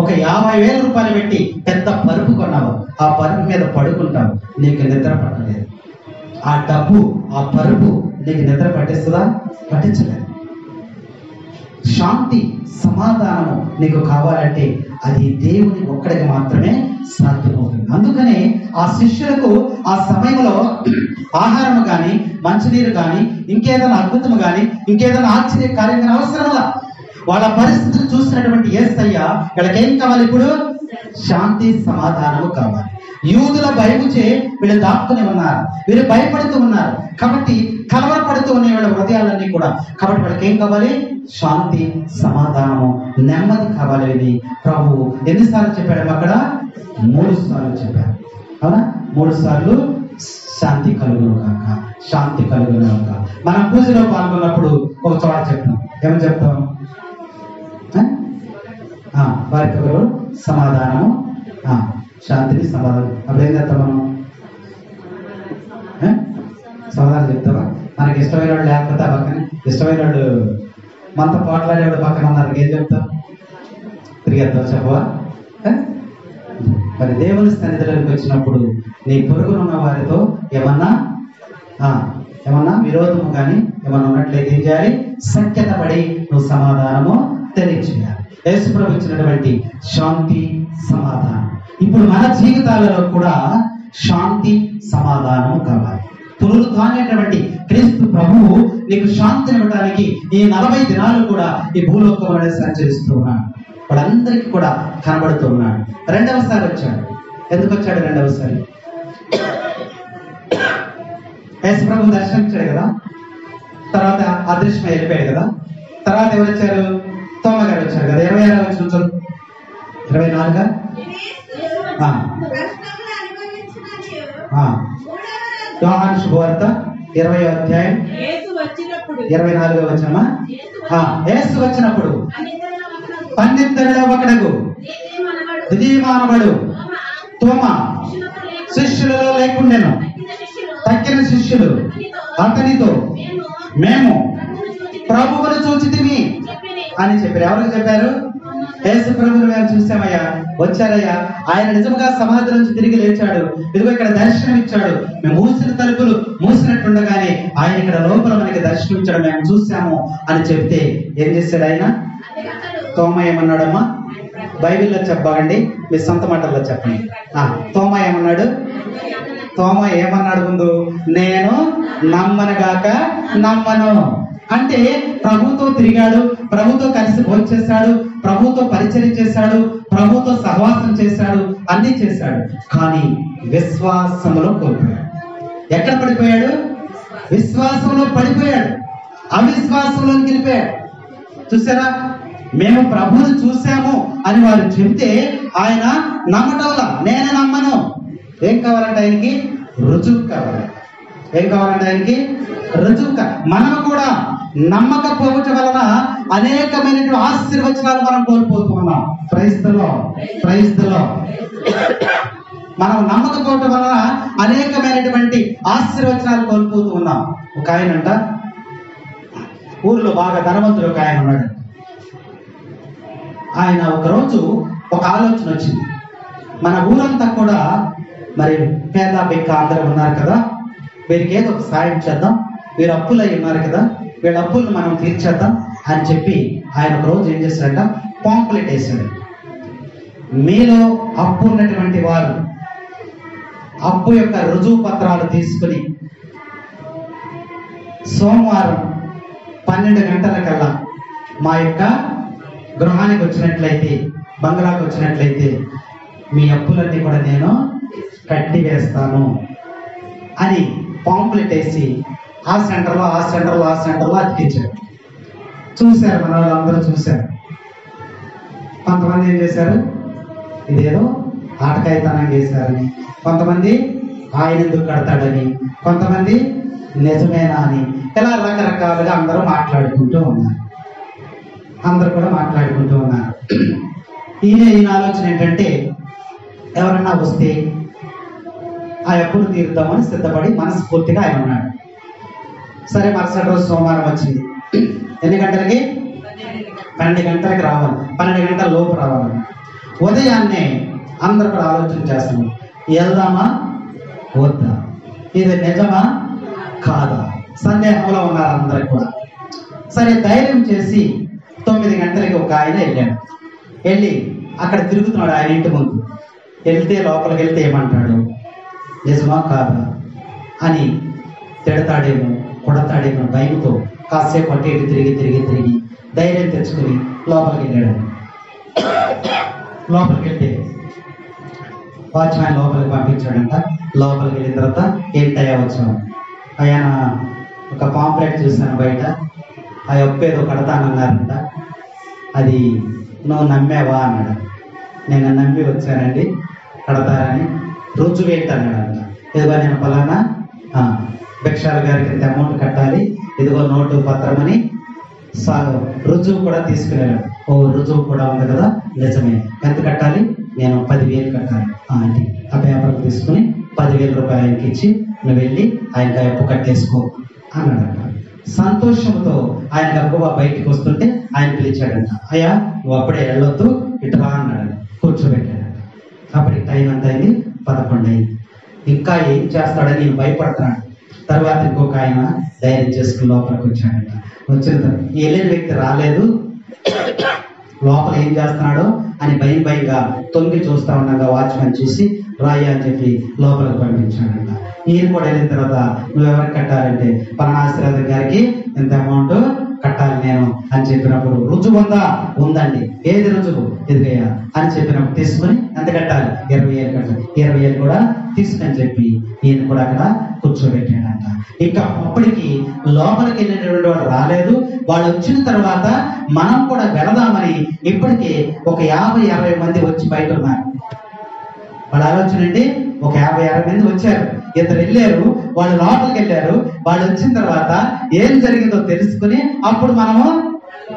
ఒక 50,000 రూపాయలు పెట్టి పెద్ద పరుపు కొన్నావు, ఆ పరుపు మీద పడుకుంటావు, నీకు నిద్ర పట్టలేదు. ఆ డబ్బు ఆ పరుపు నీకు నిద్ర పట్టిస్తుందా? పట్టించలేదు. శాంతి సమాధానము నీకు కావాలంటే అది దేవుని ఒక్కడికి మాత్రమే సాధ్యమవుతుంది. అందుకనే ఆ శిష్యులకు ఆ సమయంలో ఆహారం కానీ, మంచినీరు కానీ, ఇంకేదైనా అద్భుతం కానీ, ఇంకేదైనా ఆశ్చర్య కార్యం అవసరంలా వాళ్ళ పరిస్థితులు చూసినటువంటి యేసయ్య వీళ్ళకేం కావాలి? ఇప్పుడు శాంతి సమాధానము కావాలి. యూదుల భయముచే వీళ్ళు దాక్కుని ఉన్నారు, వీళ్ళు భయపడుతూ ఉన్నారు. కాబట్టి కలవరపడుతూ ఉన్నాయి వీళ్ళ హృదయాలన్నీ కూడా. కాబట్టి వాళ్ళకి ఏం కావాలి? శాంతి, సమాధానము, నెమ్మది కావాలి అని ప్రభువు ఎన్నిసార్లు చెప్పాడు? అక్కడ 3 సార్లు చెప్పాడు. అవునా? 3 సార్లు శాంతి కలుగును కాక, శాంతి కలుగును కాక. మనం పూజలో పాల్గొన్నప్పుడు ఒక చోట చెప్తాం. ఏమని చెప్తాం? వారికి సమాధానము, శాంతిని, సమాధానం. అప్పుడు ఏం చేస్తాం మనం? సమాధానం చెప్తావా? మనకి ఇష్టమైన వాళ్ళు లేకపోతే పక్కన ఇష్టమైన వాళ్ళు మనతో పోట్లాడేవాడు పక్కన ఉన్నారు, ఏం చెప్తాం? తిరిగేద్దాం, చెప్పవా? మరి దేవుని సన్నిధిలోకి వచ్చినప్పుడు నీ పొరుగునున్న వారితో ఏమన్నా విరోధము కానీ ఏమన్నా ఉన్నట్లయితే ఏం చేయాలి? సఖ్యత పడి నువ్వు సమాధానము తెలియచేయాలి. యేసు ప్రభు ఇచ్చినటువంటి శాంతి, సమాధానం. ఇప్పుడు మన జీవితాలలో కూడా శాంతి, సమాధానము కావాలి. పునరుద్ధానమైనటువంటి క్రీస్తు ప్రభువు నీకు శాంతిని ఇవ్వడానికి ఈ 40 దినాలు కూడా ఈ భూలోకంలో సంచరిస్తూ ఉన్నాడు. వాళ్ళందరికీ కూడా కనబడుతూ ఉన్నాడు. 2వసారి వచ్చాడు. ఎందుకు వచ్చాడు 2వసారి? యేసు ప్రభు దర్శనమిచ్చాడు కదా, తర్వాత అదృశ్యం వెళ్ళిపోయాడు కదా. తర్వాత ఎవరు వచ్చారు? తోమ గారు వచ్చారు కదా. 26వ వచనం 24 యోహాను శుభవార్త 20వ అధ్యాయం యేసు వచ్చినప్పుడు 24వ వచనమా? యేసు వచ్చినప్పుడు 12 ఒకడుగు దిదీమానవడు తోమా శిష్యులలో లేకుండెను. తక్కిన శిష్యులు అతనితో మేము ప్రభువును చూచితిమి అని చెప్పారు. ఎవరికి చెప్పారు? యేసు ప్రభువును మేము చూసామయ్యా, వచ్చారయ్యా, ఆయన నిజంగా సమాధి నుంచి తిరిగి లేచాడు, ఇదిగో ఇక్కడ దర్శనం ఇచ్చాడు, మేము మూసిన తలుపులు మూసినట్టుండగానే ఆయన ఇక్కడ లోపల మనకి దర్శనం ఇచ్చాడు, మేము చూసాము అని చెప్తే ఏం చేశాడు ఆయన? తోమ ఏమన్నాడమ్మా? బైబిల్లో చెప్పండి, మీ సొంత మాటల్లో చెప్పండి. తోమ ఏమన్నాడు? తోమ ఏమన్నాడు ముందు? నేను నమ్మనగాక నమ్మను. అంటే ప్రభుతో తిరిగాడు, ప్రభుతో కలిసి భోంచేశాడు, ప్రభుతో పరిచయం చేశాడు, ప్రభుతో సహవాసం చేశాడు, అన్ని చేశాడు, కానీ విశ్వాసంలో కోల్పోయాడు. ఎక్కడ పడిపోయాడు? విశ్వాసంలో పడిపోయాడు, అవిశ్వాసంలో గెలిపోయాడు. చూసారా? మేము ప్రభువును చూసాము అని వారు చెబితే ఆయన నమ్మటంలా. నేను నమ్మను. ఏం కావాలంటే ఆయనకి? రుజువు కావాలి. ఏం కావాలంటే ఆయనకి? రుజువు. మనం కూడా నమ్మకపోవటం వలన అనేకమైనటువంటి ఆశీర్వచనాలు మనం కోల్పోతూ ఉన్నాం. క్రైస్తలో మనం నమ్మకపోవటం వలన అనేకమైనటువంటి ఆశీర్వచనాలు కోల్పోతూ ఉన్నాం. ఒక ఆయనంట ఊర్లో బాగా ధనవంతుడు ఒక ఆయన ఉన్నాడు. ఆయన ఒకరోజు ఒక ఆలోచన వచ్చింది. మన ఊరంతా కూడా మరి పేద బిక్క అందరూ ఉన్నారు కదా, వీరికి ఏదో ఒక సాయం చేద్దాం, వీరు అప్పులు అయి ఉన్నారు కదా, వీళ్ళ అప్పులను మనం తీర్చేద్దాం అని చెప్పి ఆయన ఒక రోజు ఏం చేశాడంట? పాంప్లెట్ వేశాడు. మీలో అప్పు ఉన్నటువంటి వారు అప్పు యొక్క రుజువు పత్రాలు తీసుకుని సోమవారం 12 గంటలకల్లా మా యొక్క గృహానికి వచ్చినట్లయితే, బంగ్లాకి వచ్చినట్లయితే మీ అప్పులన్నీ కూడా నేను కట్టి వేస్తాను అని పాంప్లెట్ వేసి ఆ సెంటర్లో అతికించారు. చూశారు, మన వాళ్ళందరూ చూశారు. కొంతమంది ఏం చేశారు? ఇదేదో ఆటకాయితనం చేశారని, కొంతమంది ఆయన ఎందుకు కడతాడని, కొంతమంది నిజమేనా అని, ఇలా రకరకాలుగా అందరూ మాట్లాడుకుంటూ ఉన్నారు. ఈయన ఆలోచన ఏంటంటే, ఎవరన్నా వస్తే ఆ అప్పులు తీరుద్దామని సిద్ధపడి మనస్ఫూర్తిగా ఆయన ఉన్నాడు. సరే, మరుసటి రోజు సోమవారం వచ్చింది. ఎన్ని గంటలకి? 12 గంటలకి రావాలి, 12 గంటల లోపు రావాలి. ఉదయాన్నే అందరు కూడా ఆలోచన చేస్తున్నాం, వెళ్దామా వద్దా, ఇది నిజమా కాదా, సందేహంలో ఉన్నారు అందరికి కూడా. సరే, ధైర్యం చేసి 9 గంటలకి ఒక ఆయన వెళ్ళాడు. వెళ్ళి అక్కడ తిరుగుతున్నాడు ఆయన ఇంటి ముందు. వెళ్తే లోపలికి వెళ్తే ఏమంటాడు? నిజమా కాదా అని తిడతాడేమో, కొడతాడేమో భయంతో కాసేపు అటు ఇటు తిరిగి ధైర్యం తెచ్చుకుని లోపలికి వెళ్ళాడు. లోపలికి వెళ్తే వాచ్మ్యాన్ లోపలికి పంపించాడంట. లోపలికి వెళ్ళిన తర్వాత ఏంటయ్యా వచ్చాను? ఆయన ఒక పాంప్లెట్ చూశాను బయట, ఆ అప్పు ఏదో కడతానన్నారంట, అది నువ్వు నమ్మావా అన్నాడు. నేను నమ్మి వచ్చానండి, కడతారని. రుజువు ఏంటన్నాడంట. ఇదిగో నేను పలానా భిక్షాల గారికి ఇంత అమౌంట్ కట్టాలి, ఇదిగో నోటు పత్రం అని రుజువు కూడా తీసుకునేవాడు. ఓ, రుజువు కూడా ఉంది కదా, నిజమే. ఎంత కట్టాలి? నేను 10,000 కట్టాలి. అంటే ఆ పేపర్ తీసుకుని 10,000 రూపాయలు ఆయనకి ఇచ్చి, నువ్వు వెళ్ళి ఆయనకి ఆ అప్పు కట్టేసుకో అన్నాడంట. సంతోషంతో ఆయన గబ్బా బయటికి వస్తుంటే ఆయన పిలిచాడంట. అయ్యా, నువ్వు అప్పుడే వెళ్ళొద్దు, ఇటు రా అన్నాడు. కూర్చోబెట్టాడంట. అప్పటికి టైం ఎంత అయింది? 11 అయింది. ఇంకా ఏం చేస్తాడని నేను భయపడుతున్నాడు. తర్వాత ఇంకొక ఆయన ధైర్యం చేసుకుని లోపలికి వచ్చాడంట. వచ్చిన తర్వాత వెళ్ళిన వ్యక్తి రాలేదు, లోపల ఏం చేస్తున్నాడో అని భయంగా తొంగి చూస్తా ఉండగా వాచ్మెన్ చూసి రాయ్యా అని చెప్పి లోపలికి పంపించాడంట. ఈయన కూడా వెళ్ళిన తర్వాత నువ్వెవరికి కట్టాలంటే పరమాశ్రీనాథ్ గారికి ఎంత అమౌంట్ కట్టాలి నేను అని చెప్పినప్పుడు, రుజువు ఉందా? ఉందండి. ఏది రుజువు? ఎదుగయ్యా అని చెప్పినప్పుడు తీసుకుని ఎంత కట్టాలి? 20,000 కట్టాలి. 20,000 కూడా తీసుకుని చెప్పి ఈయన కూడా అక్కడ కూర్చోబెట్టాడంట. ఇంకా అప్పటికి లోపలికి వెళ్ళినటువంటి వాడు రాలేదు. వాళ్ళు వచ్చిన తర్వాత మనం కూడా వెళదామని ఇప్పటికే ఒక 50-60 మంది వచ్చి బయట ఉన్నారు. వాళ్ళ ఆలోచన ఏంటి? ఒక 50-60 మంది వచ్చారు, ఇద్దరు వెళ్ళారు, వాళ్ళు లోపలికి వెళ్ళారు. వాళ్ళు వచ్చిన తర్వాత ఏం జరిగిందో తెలుసుకుని అప్పుడు మనము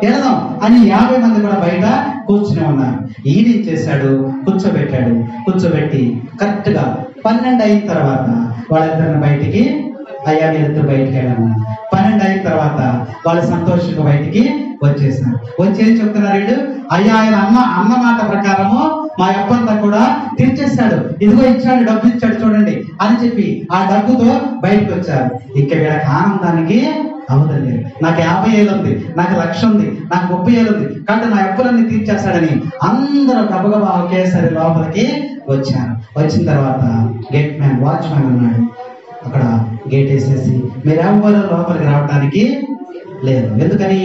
వెళదాం అని 50 మంది కూడా బయట కూర్చుని ఉన్నారు. ఈయన ఏం చేశాడు? కూర్చోబెట్టి కరెక్ట్ గా 12 అయిన తర్వాత వాళ్ళిద్దరిని బయటికి, అయ్యా వీళ్ళిద్దరు బయటికి వెళ్ళాము. 12 అయిన తర్వాత వాళ్ళు సంతోషంగా బయటికి వచ్చేసారు. వచ్చేసి చెప్తున్నారు వీళ్ళు, అయ్యా ఆయన అన్న మాట ప్రకారము మా అబ్బంతా కూడా తీర్చేశాడు, ఇదిగో ఇచ్చాడు, డబ్బు ఇచ్చాడు చూడండి అని చెప్పి ఆ డబ్బుతో బయటకు వచ్చారు. ఇక వీళ్ళకి ఆనందానికి అవదలేదు. నాకు 50 ఏళ్ళు ఉంది, నాకు 1,00,000 ఉంది, నాకు 30 ఏళ్ళు ఉంది, కాబట్టి నా అప్పులన్నీ తీర్చేస్తాడని అందరూ గబగబా ఒకేసారి లోపలికి వచ్చారు. వచ్చిన తర్వాత గేట్ మ్యాన్, వాచ్మ్యాన్ ఉన్నాడు అక్కడ. గేట్ వేసేసి మీరు ఎవరు లోపలికి రావడానికి లేదు. ఎందుకని?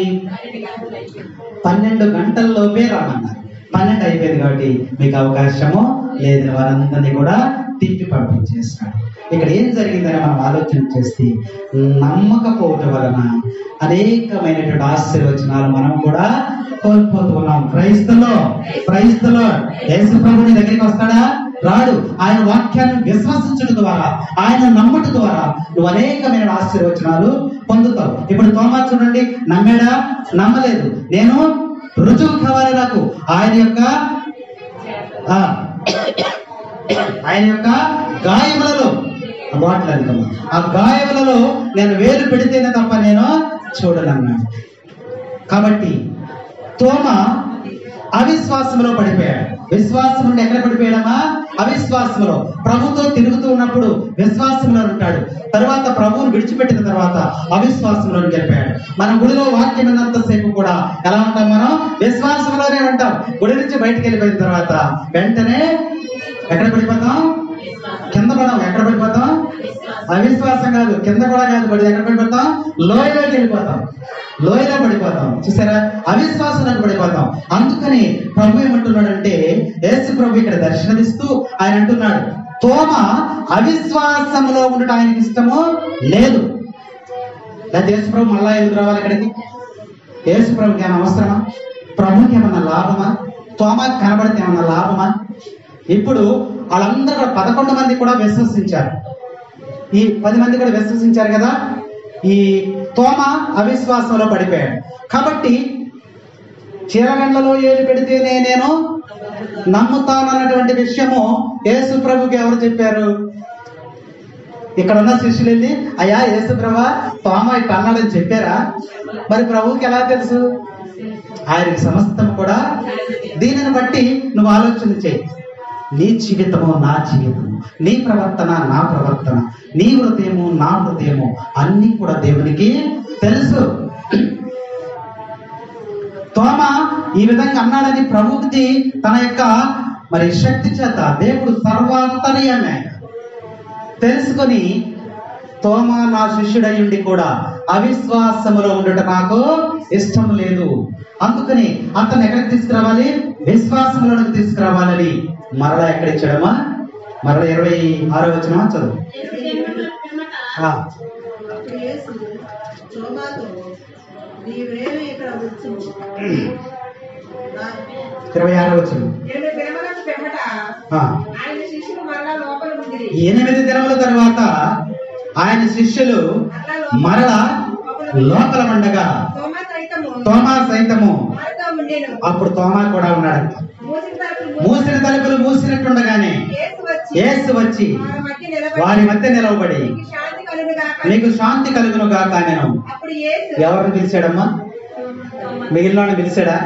12 గంటల్లోపే రామన్నారు. 12 అయిపోయింది కాబట్టి మీకు అవకాశము లేదు. వారందరినీ కూడా తిప్పి పంపించేస్తాడు. ఇక్కడ ఏం జరిగిందని మనం ఆలోచన చేస్తే, నమ్మకపోవటం వలన అనేకమైనటువంటి ఆశీర్వచనాలు మనం కూడా కోల్పోతూ ఉన్నాం. క్రైస్తలో యేసు ప్రభుని దగ్గరికి వస్తాడా? రాడు. ఆయన వాక్యాన్ని విశ్వసించడం ద్వారా, ఆయన నమ్మటం ద్వారా నువ్వు అనేకమైన ఆశీర్వచనాలు పొందుతావు. ఇప్పుడు తోమా చూడండి, నమ్మాడా? నమ్మలేదు. నేను రుజువు కావాలి నాకు, ఆయన యొక్క గాయములలో, ఆ గాయములలో నేను వేలు పెడితేనే తప్ప నేను చూడనన్నాడు. కాబట్టి తోమా అవిశ్వాసంలో పడిపోయాడు. విశ్వాసం నుండి ఎక్కడ పడిపోయాడమ్మా? అవిశ్వాసంలో. ప్రభుతో తిరుగుతూ ఉన్నప్పుడు విశ్వాసంలో ఉంటాడు, తర్వాత ప్రభువును విడిచిపెట్టిన తర్వాత అవిశ్వాసంలో గెలిపాడు. మనం గుడిలో వాక్యం విన్నంతసేపు కూడా ఎలా ఉంటాం? మనం విశ్వాసంలోనే ఉంటాం. గుడి నుంచి బయటకు వెళ్ళిపోయిన తర్వాత వెంటనే ఎక్కడ పడిపోతాం? కింద పడం. ఎక్కడ పడిపోతాం? అవిశ్వాసం కాదు, కింద కూడా కాదు, పడి ఎక్కడ పడిపోతాం? లోయలోకి వెళ్ళిపోతాం, లోయలో పడిపోతాం. చూసారా? అవిశ్వాసానికి పడిపోతాం. అందుకని ప్రభు ఏమంటున్నాడంటే, యేసు ప్రభు ఇక్కడ దర్శనమిస్తూ ఆయన అంటున్నాడు, తోమా అవిశ్వాసంలో ఉండటం ఆయనకి ఇష్టము లేదు. లేదా యేసు ప్రభు మళ్ళా ఎందుకు రావాలి ఇక్కడికి? యేసు ప్రభుకి ఏమైనా అవసరమా? ప్రభుకి ఏమన్నా లాభమా? తోమాకి కనబడితే ఏమన్నా లాభమా? ఇప్పుడు వాళ్ళందరూ కూడా 11 మంది కూడా విశ్వసించారు. ఈ 10 మంది కూడా విశ్వసించారు కదా. ఈ తోమా అవిశ్వాసంలో పడిపోయాడు. కాబట్టి చీరగండ్లలో ఏలు పెడితేనే నేను నమ్ముతానన్నటువంటి విషయము యేసు ప్రభుకి ఎవరు చెప్పారు? ఇక్కడ ఉన్న శిష్యులు వెళ్ళి, అయ్యా యేసు ప్రభా తోమా ఇట్లా అన్నాడని చెప్పారా? మరి ప్రభువుకి ఎలా తెలుసు? ఆయనకి సమస్తం కూడా. దీనిని బట్టి నువ్వు ఆలోచన చేయి. నీ జీవితము నా జీవితము, నీ ప్రవర్తన నా ప్రవర్తన, నీ హృదయము నా హృదయము అన్నీ కూడా దేవునికి తెలుసు. తోమా ఈ విధంగా అన్నాడని ప్రభువుకి తన యొక్క మరి శక్తి చేత దేవుడు సర్వాంతర్యామి తెలుసుకొని, తోమా నా శిష్యుడై ఉండి కూడా అవిశ్వాసములో ఉండటం నాకు ఇష్టం లేదు, అందుకని అతను ఎక్కడికి తీసుకురావాలి? విశ్వాసంలోకి తీసుకురావాలని మరలా ఎక్కడ ఇచ్చాడమ్మా? మరలా 26వ వచనం చదువు. 26వ వచనం. 8 దినముల తర్వాత ఆయన శిష్యులు మరలా లోపల ఉండగా తోమా సైతము, అప్పుడు తోమా కూడా ఉన్నాడంట. మూసిన తలుపులు మూసినట్టుండగానే యేసు వచ్చి వారి మధ్య నిలవబడి, నీకు శాంతి కలుగును గాక నేను. ఎవరిని పిలిచాడమ్మా? మిగిలిన పిలిచాడా?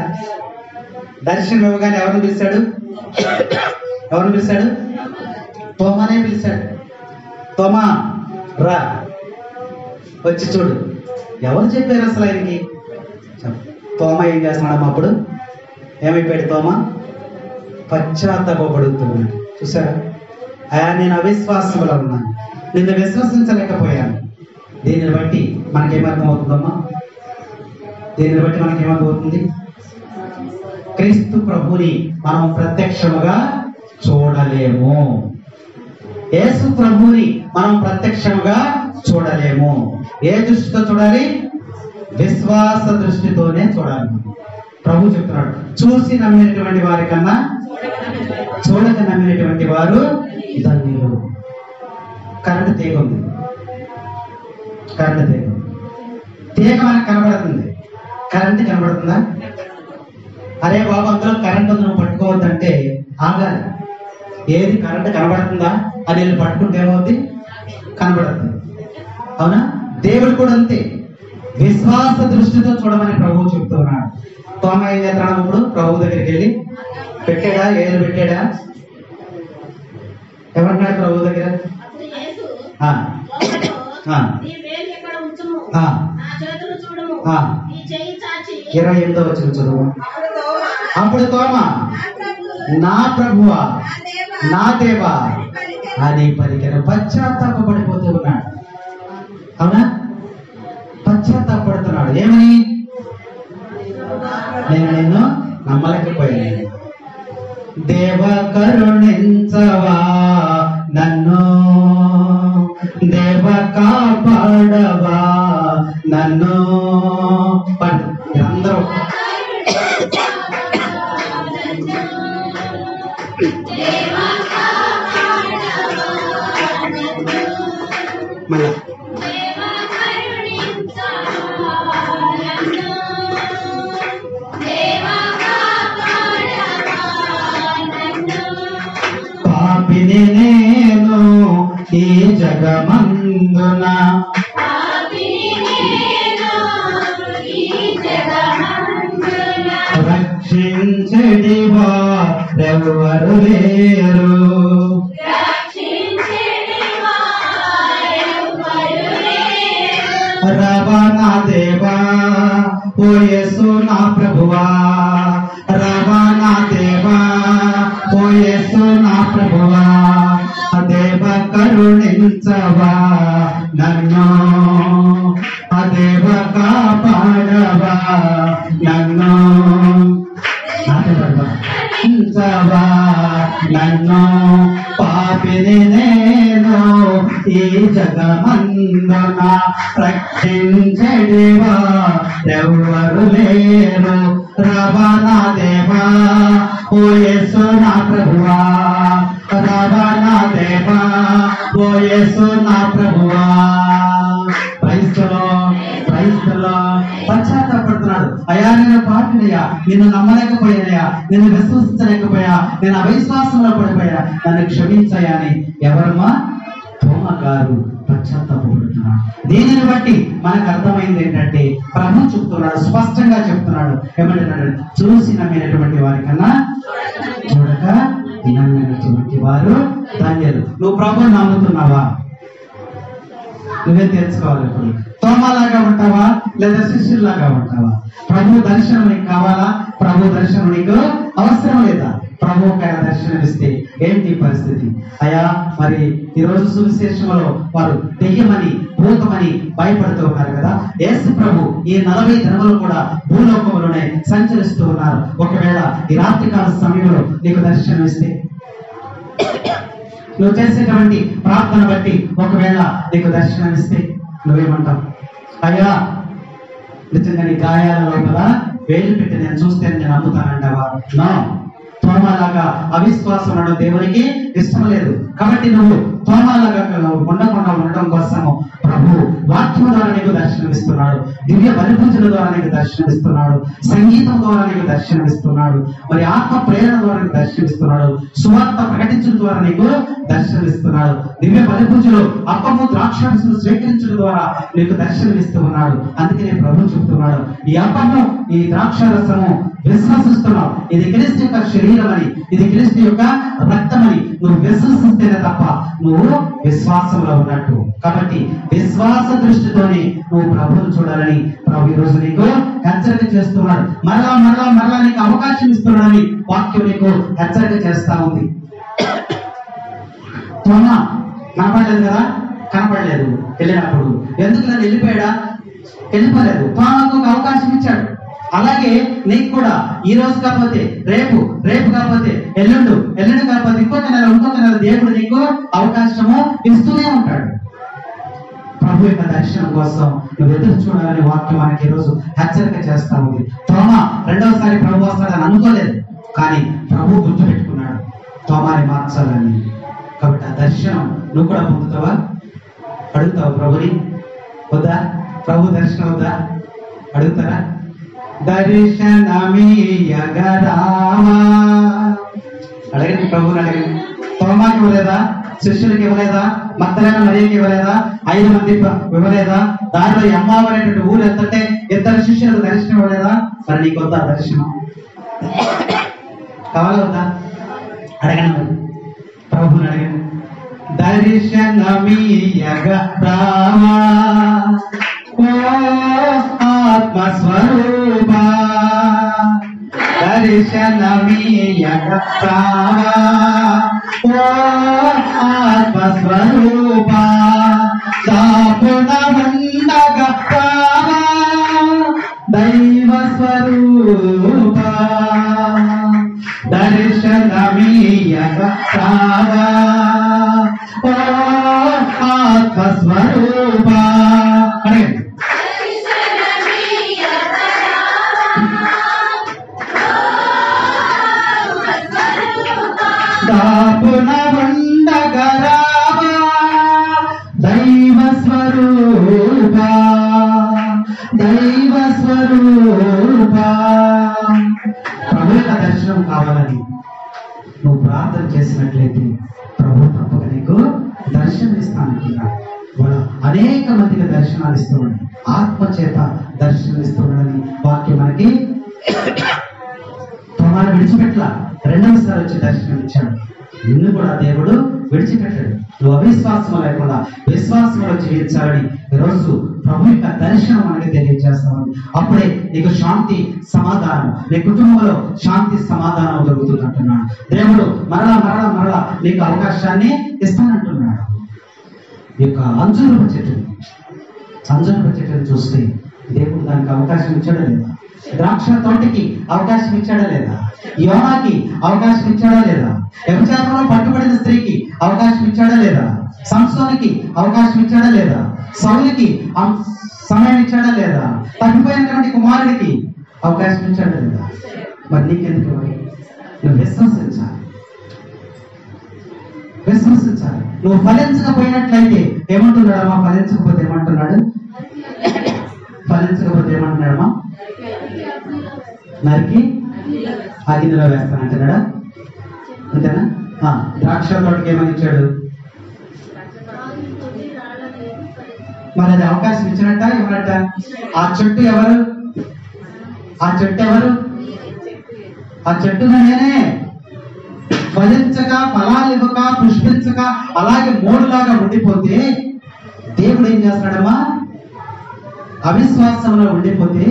దర్శనం ఇవ్వగానే ఎవరిని పిలిచాడు? తోమానే పిలిచాడు. తోమా రా, వచ్చి చూడు. ఎవరు చెప్పారు అసలు ఆయనకి? తోమా ఏం చేస్తున్నాడమ్మా? అప్పుడు ఏమైపోయాడు తోమా? పశ్చాత్తాపడుతున్నాడు. చూసారా? అయా నేను అవిశ్వాసంలో ఉన్నాను, నిన్ను విశ్వసించలేకపోయాను. దీనిని బట్టి మనకేమర్థమవుతుందమ్మా? దీనిని బట్టి మనకేమర్థమవుతుంది? క్రీస్తు ప్రభుని మనం ప్రత్యక్షముగా చూడలేము. యేసు ప్రభుని మనం ప్రత్యక్షముగా చూడలేము. ఏ దృష్టితో చూడాలి? విశ్వాస దృష్టితోనే చూడాలి. ప్రభు చెప్తున్నాడు, చూసి నమ్మినటువంటి వారి కన్నా చూడక నమ్మినటువంటి వారు ధన్యులు. కరెంటు తీగ ఉంది, కరెంటు తీగ తీగ మనకు కనబడుతుంది, కరెంటు కనబడుతుందా? అరే బాబు అందులో కరెంట్ ఉంది నువ్వు పట్టుకోవద్దంటే ఆగాలి. ఏది కరెంట్ కనబడుతుందా అది వెళ్ళి పట్టుకుంటే ఏమవుద్ది? కనబడుతుంది. అవునా? దేవుడు కూడా అంతే, విశ్వాస దృష్టితో చూడమని ప్రభువు చెప్తున్నాడు. తోమ ఏం చేస్తున్నాడు? ఇప్పుడు ప్రభు దగ్గరికి వెళ్ళి పెట్టాడా? ఏళ్ళు పెట్టాడా? ఏమంటున్నాడు ప్రభు దగ్గర? చూడము 28వ వచనం చదువు. అప్పుడు తోమ నా ప్రభువా నా దేవా అని పలికెను. పశ్చాత్తాపడిపోతూ ఉన్నాడు. అవునా? పశ్చాత్తాపడుతున్నాడు. ఏమని? నేను నిన్ను నమ్మలేకపోయాను. దేవ కరుణించవా నన్ను, దేవ కాపాడవా నన్ను. అందరూ మళ్ళా పాపిని నేను ఈ జగమందున రక్షించడి వారెవరు లేరు. రవా నా దేవా ఓ యేసు నా ప్రభువా, రవా నా దేవా ఓ యేసు నా ప్రభువా, దేవ కరుణించవా నన్ను, దేవ కాపాడవా నన్ను, రక్షించవా నన్ను. పాపిని నేను ఈ జగమందున రక్షించడివా ఎవరు లేరు. రవా నా దేవా ఓ యేసు నా ప్రభువా, రవా నా దేవా ఓ యేసు నా ప్రభువా. క్రైస్తలో పశ్చాత్తాపడుతున్నాడు. అయ్యా నేను పాపినయ్యా, నిన్ను నమ్మలేకపోయానయ్యా, నిన్ను విశ్వసించలేకపోయా, నేను అవిశ్వాసంలో పడిపోయా, నన్ను క్షమించయ్యా అని ఎవరమ్మా? తోమ గారు పశ్చాత్తాపడుతున్నాడు. దీనిని బట్టి మనకు అర్థమైంది ఏంటంటే ప్రభు చెప్తున్నాడు, స్పష్టంగా చెప్తున్నాడు. ఏమంటున్నాడు? చూసి నమ్మినటువంటి వారి కన్నా చూడక నమ్మినటువంటి వారు ధన్యులు. నువ్వు ప్రభు నమ్ముతున్నావా? నువ్వే తెలుసుకోవాలి. ఇప్పుడు తోమలాగా ఉంటావా లేదా శిష్యుల్లాగా ఉంటావా? ప్రభు దర్శనం నీకు కావాలా? ప్రభు దర్శనం నీకు అవసరం లేదా? ప్రభు దర్శనం ఇస్తే ఏంటి పరిస్థితి? అయ్యా మరి ఈరోజు సువిశేషంలో వారు దెయ్యమని భూతమని భయపడుతూ ఉన్నారు కదా. యేసు ప్రభు ఈ 40 దినములు కూడా భూలోకంలోనే సంచరిస్తూ ఉన్నారు. ఒకవేళ ఈ రాత్రికాల సమయంలో నీకు దర్శనం ఇస్తే, నువ్వు చేసేటువంటి ప్రార్థన బట్టి ఒకవేళ నీకు దర్శనం ఇస్తే నువ్వేమంటావు? అయ్యా నిజంగా నీ గాయాల లోపల వేలు పెట్టి నేను చూస్తే నేను నమ్ముతానంటావా? నా తోమలాగా అవిశ్వాసం అనడం దేవునికి ఇష్టం లేదు. కాబట్టి నువ్వు తోమలాగా ఉండకుండా ఉండడం కోసము ప్రభు వాక్యం ద్వారా నీకు దర్శనమిస్తున్నాడు, దివ్య బలిపూజల ద్వారా నీకు దర్శనమిస్తున్నాడు, సంగీతం ద్వారా నీకు దర్శనమిస్తున్నాడు, మరి ఆత్మ ప్రేరణ ద్వారా నీకు దర్శనమిస్తున్నాడు, సువార్త ప్రకటించడం ద్వారా నీకు దర్శనమిస్తున్నాడు, దివ్య బలిపూజలు అప్పము ద్రాక్షారసము స్వీకరించడం ద్వారా నీకు దర్శనమిస్తూ ఉన్నాడు. అందుకనే ప్రభు చెప్తున్నాడు, ఈ అప్పము ఈ ద్రాక్షారసము విశ్వసిస్తున్నావు, ఇది క్రీస్తు యొక్క శరీరం అని, ఇది క్రీస్తు యొక్క రక్తమని నువ్వు విశ్వసిస్తేనే తప్ప నువ్వు విశ్వాసంలో ఉన్నట్టు. కాబట్టి విశ్వాస దృష్టితోనే నువ్వు ప్రభువును చూడాలని ప్రభు ఈ రోజు నీకు హెచ్చరిక చేస్తున్నాడు. మరలా మరలా మరలా నీకు అవకాశం ఇస్తున్నాడని వాక్యం నీకు హెచ్చరిక చేస్తా ఉంది. తోమ కనపడలేదు కదా, కనపడలేదు వెళ్ళినప్పుడు. ఎందుకు నన్ను వెళ్ళిపోయాడా? వెళ్ళిపోలేదు. తోమకు ఒక అవకాశం ఇచ్చాడు. అలాగే నీకు కూడా ఈ రోజు కాకపోతే రేపు, రేపు కాకపోతే ఎల్లుండు, ఎల్లుండి కాకపోతే ఇంకొక నెల దేవుడు నీకు అవకాశము ఇస్తూనే ఉంటాడు. ప్రభు యొక్క దర్శనం కోసం నువ్వు ఎదురు చూడాలని వాక్యం మనకి ఈ రోజు హెచ్చరిక చేస్తా ఉంది. తోమ రెండవసారి ప్రభు వస్తాడని అనుకోలేదు, కానీ ప్రభు గుర్తుపెట్టుకున్నాడు. తోమాని మార్చాలని. కాబట్టి ఆ దర్శనం నువ్వు కూడా పొందుతావా? అడుగుతావు ప్రభుని? వద్దా? ప్రభు దర్శనం వద్దా? అడుగుతారా? దర్శనమీయగరామా అడగండి, ప్రభుని అడగండి. తోమాకి ఇవ్వలేదా? శిష్యులకి ఇవ్వలేదా? మగ్దలేన మరియకి ఇవ్వలేదా? 5 మంది ఇవ్వలేదా? దారిలో అమ్మావు అనేటువంటి ఊరు ఎంతంటే 2 శిష్యులకు దర్శనం ఇవ్వలేదా? మరి నీకు వద్దా దర్శనం? కావాలా వద్దా? అడగండి మరి, ప్రభుని అడగండి. దర్శనమీయగరామా ఓ ఆత్మస్వరూపా, దర్శనమీయగరామా ఓ ఆత్మస్వరూపా, దాపునమందగరామా దైవ స్వరూపా, దర్శనమీయగరామా ఓ ఆత్మస్వరూపా. అడగండి. దాపునమందగరామా దైవ స్వరూపా, దైవ స్వరూపా. ప్రభు యొక్క దర్శనం కావాలని నువ్వు ప్రార్థన చేసినట్లయితే ప్రభు తప్పక నీకు దర్శనం ఇస్తానంటున్నాడు. అనేక మందికి దర్శనాలు ఇస్తున్నాడు, ఆత్మ చేత దర్శనం ఇస్తున్నాడని వాక్యం మనకి. తోమాను విడిచిపెట్ల, రెండవసారి వచ్చి దర్శనం ఇచ్చాడు. నిన్ను కూడా దేవుడు విడిచిపెట్టాడు. నువ్వు అవిశ్వాసం లేకుండా విశ్వాసంలో జీవించాలని ఈరోజు ప్రభు యొక్క దర్శనం మనకి తెలియజేస్తామని. అప్పుడే నీకు శాంతి సమాధానం, నీ కుటుంబంలో శాంతి సమాధానం దొరుకుతుందంటున్నాడు దేవుడు. మరలా మరలా మరలా నీకు అవకాశాన్ని ఇస్తానంటున్నాడు. ఈ యొక్క అంజూరపు చెట్టుని చూస్తే దేవుడు దానికి అవకాశం ఇచ్చాడా లేదా? ద్రాక్ష తోటకి అవకాశం ఇచ్చాడా లేదా? యోనాకి అవకాశం ఇచ్చాడా లేదా? వ్యభిచారంలో పట్టుబడిన స్త్రీకి అవకాశం ఇచ్చాడా లేదా? సంసోనికి అవకాశం ఇచ్చాడా లేదా? సౌలుకి సమయం ఇచ్చాడా లేదా? తప్పిపోయినటువంటి కుమారుడికి అవకాశం ఇచ్చాడా లేదా? మరి నీకెందుకు? నువ్వు విశ్వసించాలి. నువ్వు ఫలించకపోయినట్లయితే ఏమంటున్నాడమ్మా? ఫలించకపోతే ఏమంటున్నాడు? ఏమంటున్నాడమ్మా? నరికి అగ్నిలో వేస్తానంటున్నాడా? అంతేనా? ద్రాక్ష తోటకి ఏమని ఇచ్చాడు? మరి అది అవకాశం ఇచ్చినట్ట ఇవ్వనట్ట? ఆ చెట్టు ఎవరు? ఆ చెట్టుగా నేనే. ఫలించక, ఫలాలు ఇవ్వక, పుష్పించక అలాగే మోడులాగా ఉండిపోతే దేవుడు ఏం చేస్తాడమ్మా? అవిశ్వాసంలో ఉండిపోతే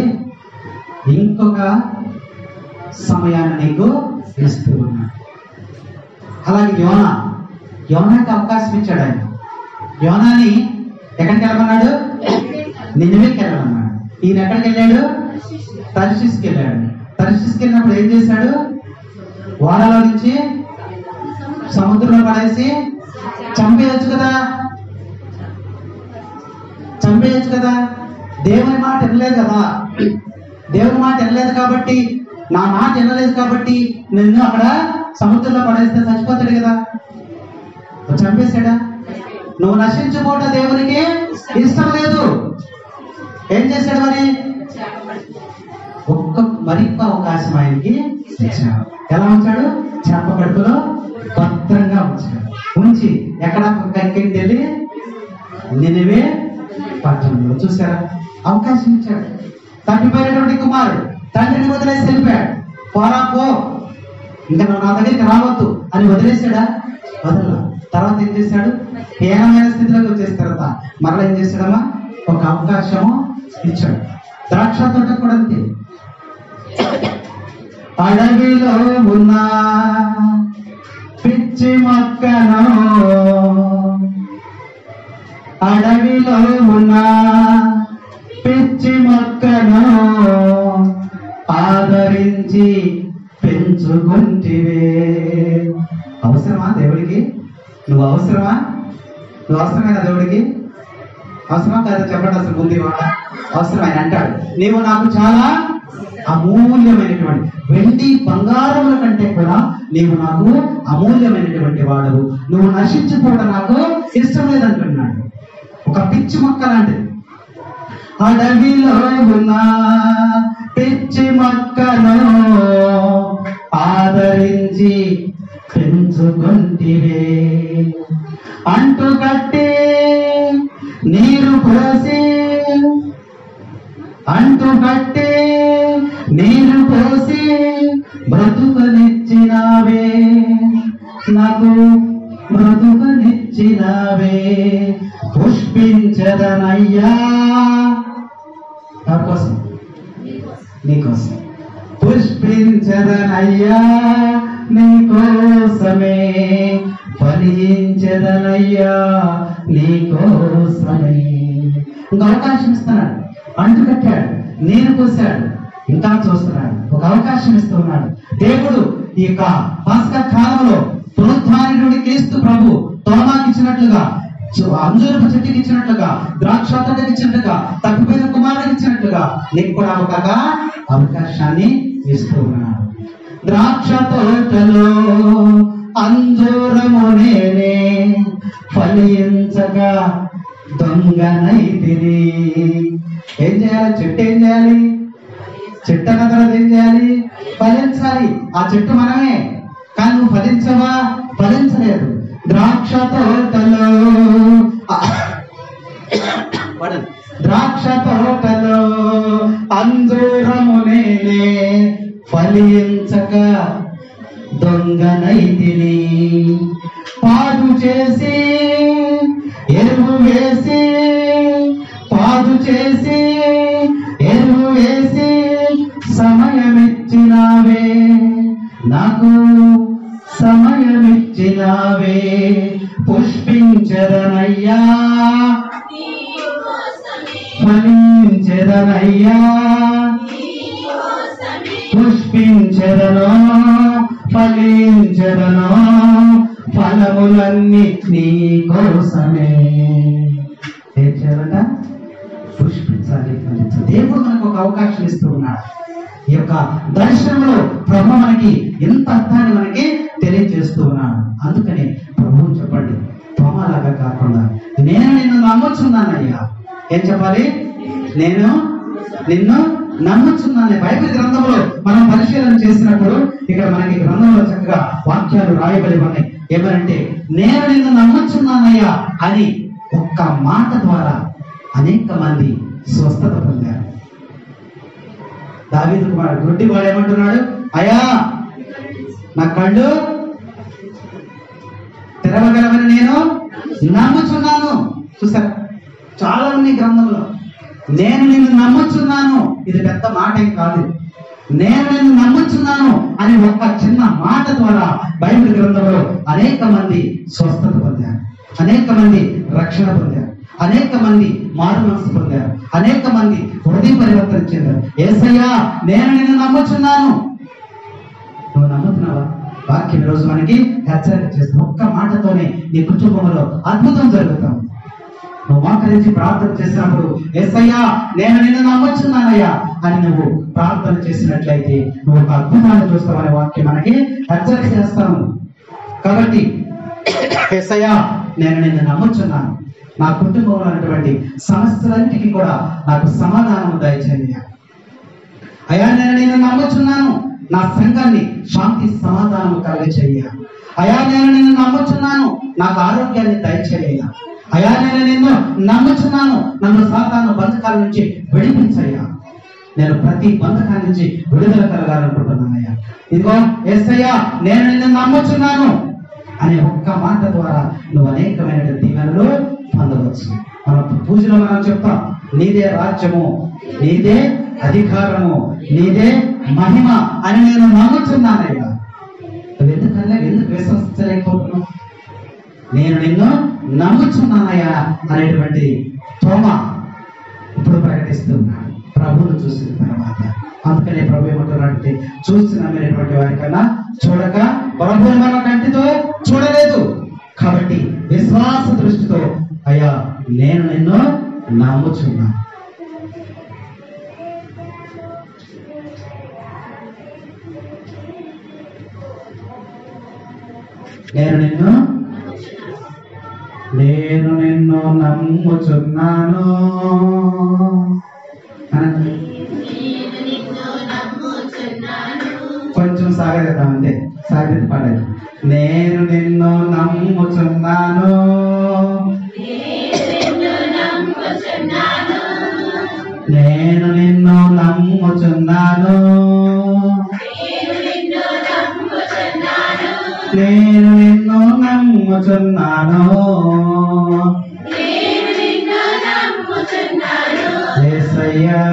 ఇంకొక సమయాన్ని నీకు ఇస్తూ ఉన్నాడు. అలాగే యోనాకి అవకాశం ఇచ్చాడు ఆయన. యోనాని ఎక్కడికి వెళ్ళమన్నాడు? నినివేకి వెళ్ళమన్నాడు. ఈయన ఎక్కడికి వెళ్ళాడు? తర్షీసుకి వెళ్ళాడు. తర్షీసుకి వెళ్ళినప్పుడు ఏం చేశాడు? ఓడలో నుంచి సముద్రంలో పడేసి చంపేయచ్చు కదా. దేవుని మాట వినలేదు కదా. దేవుని మాట వినలేదు కాబట్టి, నా మాట వినలేదు కాబట్టి నిన్ను అక్కడ సముద్రంలో పడేస్తే చచ్చిపోతాడు కదా. చంపేశాడా? నువ్వు నశించుకోవడం దేవునికి ఇష్టం లేదు. ఏం చేశాడు మరి? మరింత అవకాశం ఆయనకి ఇచ్చాడు. ఎలా ఉంచాడు? చేప కడుపులో భద్రంగా ఉంచి ఎక్కడ ఎక్కడికి వెళ్ళి నినివే పట్టణంలో చూసారా? అవకాశం ఇచ్చాడు. తప్పిపోయినటువంటి కుమారుడు తండ్రిని వదిలేసి వెళ్ళిపోయాడు. పోరా పో, ఇంకా నువ్వు నా దగ్గరికి రావద్దు అని వదిలేశాడా? వదల. తర్వాత ఏం చేశాడు? హీనమైన స్థితిలోకి వచ్చేసిన తర్వాత మరలా ఏం చేశాడమ్మా? ఒక అవకాశము ఇచ్చాడు. ద్రాక్ష తోట కూడా అంతే. అడవిలో ఉన్న పిచ్చి మొక్కను, అడవిలో ఉన్న పిచ్చి మొక్కను ఆదరించి పెంచుకుంటివే. అవసరమా దేవుడికి? నువ్వు అవసరమా? నువ్వు అవసరమైన దేవుడికి? అవసరం కాదు చెప్పండి. అసలు ముందు అవసరం ఆయన అంటాడు, నీవు నాకు చాలా అమూల్యమైనటువంటి వెండి బంగారముల కంటే కూడా నీవు నాకు అమూల్యమైనటువంటి వాడవు, నువ్వు నశించిపోవడం నాకు ఇష్టం లేదంటున్నాడు. ఒక పిచ్చి మొక్క లాంటిది. అడవిలో ఉన్న పిచ్చి మొక్కను ఆదరించి పెంచుకుంటివే, అంటు కట్టి నీరు పోసి బ్రతుకనిచ్చినావే, నాకు బ్రతుకనిచ్చినావే. పుష్పించదనయ్యా, ఎవరికోసం? నీకోసం. పుష్పించదనయ్యా నీకోసమే, ఫలించదనయ్యా నీకోసమే. ఇంకా అవకాశం ఇస్తున్నాడు. అంటు కట్టాడు, నీరు పోసాడు, ఇంకా చూస్తున్నాడు, ఒక అవకాశం ఇస్తున్నాడు. దేవుడు ఈ యొక్క పాస్కా కాలంలో పునరుద్ధానుడి క్రీస్తు ప్రభు తోమాకి ఇచ్చినట్లుగా, అంజూరపు చెట్టుకి ఇచ్చినట్లుగా, ద్రాక్ష తోటకి ఇచ్చినట్లుగా, తప్పిపోయిన కుమారుడికి ఇచ్చినట్లుగా నీకు కూడా ఒక అవకాశాన్ని ఇస్తూ ఉన్నాడు. ద్రాక్ష తోటలో అంజూరము నేనే, ఫలించగా దొంగనైతిని. ఏం చేయాలి? చెట్టు ఏం చేయాలి? చెట్టు అన్న తర్వాత ఏం చేయాలి? ఫలించాలి. ఆ చెట్టు మనమే, కానీ నువ్వు ఫలించవా? ఫలించలేదు. ద్రాక్ష తోటలో అంజూరము నేనే, ఫలించక దొంగనైతిని. పాడు చేసి ఎరువు వేసి, సమయమిచ్చినావే, నాకు సమయమిచ్చినావే. పుష్పించదనయ్యా, ఫలించదనయ్యా, పుష్పించదను, ఫలించదను, ఫలములన్నీ నీ కోసమే. ఏం చేయాలంట? పుష్పించాలి, ఫలించాలి. దేవుడు మనకు ఒక అవకాశం ఇస్తూ ఉన్నాడు. ఈ యొక్క దర్శనంలో ప్రభు మనకి ఎంత అర్థాన్ని మనకి తెలియజేస్తూ ఉన్నాడు. అందుకని ప్రభువు చెప్పండి, తోమలాగా కాకుండా నేను నిన్ను నమ్ముచున్నానయ్యా. ఏం చెప్పాలి? నేను నిన్ను నమ్ముచున్నాను. బైబిల్ గ్రంథంలో మనం పరిశీలన చేసినప్పుడు ఇక్కడ మనకి గ్రంథంలో చక్కగా వాక్యాలు రాయబడి ఉన్నాయి. ఏమనంటే, నేను నిన్ను నమ్ముచున్నానయ్యా అని ఒక్క మాట ద్వారా అనేక మంది స్వస్థత పొందారు. దావీదు కుమారుడు గుడ్డి వాడు ఏమంటున్నాడు? అయ్యా, నా కళ్ళు తెరవగలవని నేను నమ్ముచున్నాను. చూసారు, చాలా ఉన్నాయి గ్రంథంలో. నేను నిన్ను నమ్ముచున్నాను, ఇది పెద్ద మాట ఏం కాదు. నేను నిన్ను నమ్ముచున్నాను అని ఒక్క చిన్న మాట ద్వారా బైబిల్ గ్రంథంలో అనేక మంది స్వస్థత పొందారు, అనేక మంది రక్షణ పొందారు, అనేక మంది మారు మనసు పొందారు, అనేక మంది హృదయ పరివర్తన చెందారు. యేసయ్యా, నేను నిన్ను నమ్ముచున్నాను. నువ్వు నమ్ముతున్నావా? వాక్యం రోజు మనకి హెచ్చరిక చేస్తుంది. ఒక్క మాటతోనే నీ కుటుంబంలో అద్భుతం జరుగుతాం. నువ్వు మోకరించి ప్రార్థన చేసినప్పుడు, యేసయ్యా, నేను నిన్ను నమ్ముచున్నానయ్యా అని నువ్వు ప్రార్థన చేసినట్లయితే నువ్వు ఒక అద్భుతాన్ని చూస్తావనే వాక్యం మనకి హెచ్చరిక చేస్తాను. కాబట్టి యేసయ్యా, నేను నిన్ను నమ్ముచున్నాను, నా కుటుంబంలో ఉన్నటువంటి సమస్యలన్నిటికీ కూడా నాకు సమాధానం దయచేయండి. అయ్యా, నేను నిన్ను నమ్ముచున్నాను, నా సంఘాన్ని శాంతి సమాధానం కలిగచేయ. అయ్యా, నేను నిన్ను నమ్ముచున్నాను, నాకు ఆరోగ్యాన్ని దయచేయ. అయ్యా, నేను నిన్ను నమ్ముచున్నాను, నన్ను సాతాను బంధకాల నుంచి విడిపించయ్యా. నేను ప్రతి బంధకాల నుంచి విడుదల కలగాలనుకుంటున్నానయ్యా. ఇదిగో యేసయ్యా, నేను నిన్ను నమ్ముచున్నాను అనే ఒక్క మాట ద్వారా నువ్వు అనేకమైన దీవెనలు పొందవచ్చు. మన పూజలో మనం చెప్తాం, నీదే రాజ్యము, నీదే అధికారము, నీదే మహిమ అని నేను నమ్ముచున్నానయ్యా. ఎందుకు విశ్వసించలేకపోతున్నావు? నేను నిన్ను నమ్ముచున్నానయ్యా అనేటువంటి తోమా ఇప్పుడు ప్రకటిస్తున్నాడు ప్రభువును చూసిన తర్వాత. అందుకనే ప్రభు ఏమంటున్నాడంటే, చూసి నమ్మినటువంటి వారికన్నా చూడక ప్రభువుని మన కంటితో చూడలేదు. కాబట్టి విశ్వాస దృష్టితో, అయ్యా, నేను నిన్ను నమ్ముచున్నాను. నేను నిన్ను నమ్ముచున్నాను. కొంచెం సాగేద్దాం అంతే, సాగేది పడలేదు. నేను నిన్ను నమ్ముచున్నాను, నేను నిన్ను నమ్ముచున్నాను, నేను నిన్ను నమ్ముచున్నాను. యేసయ్యా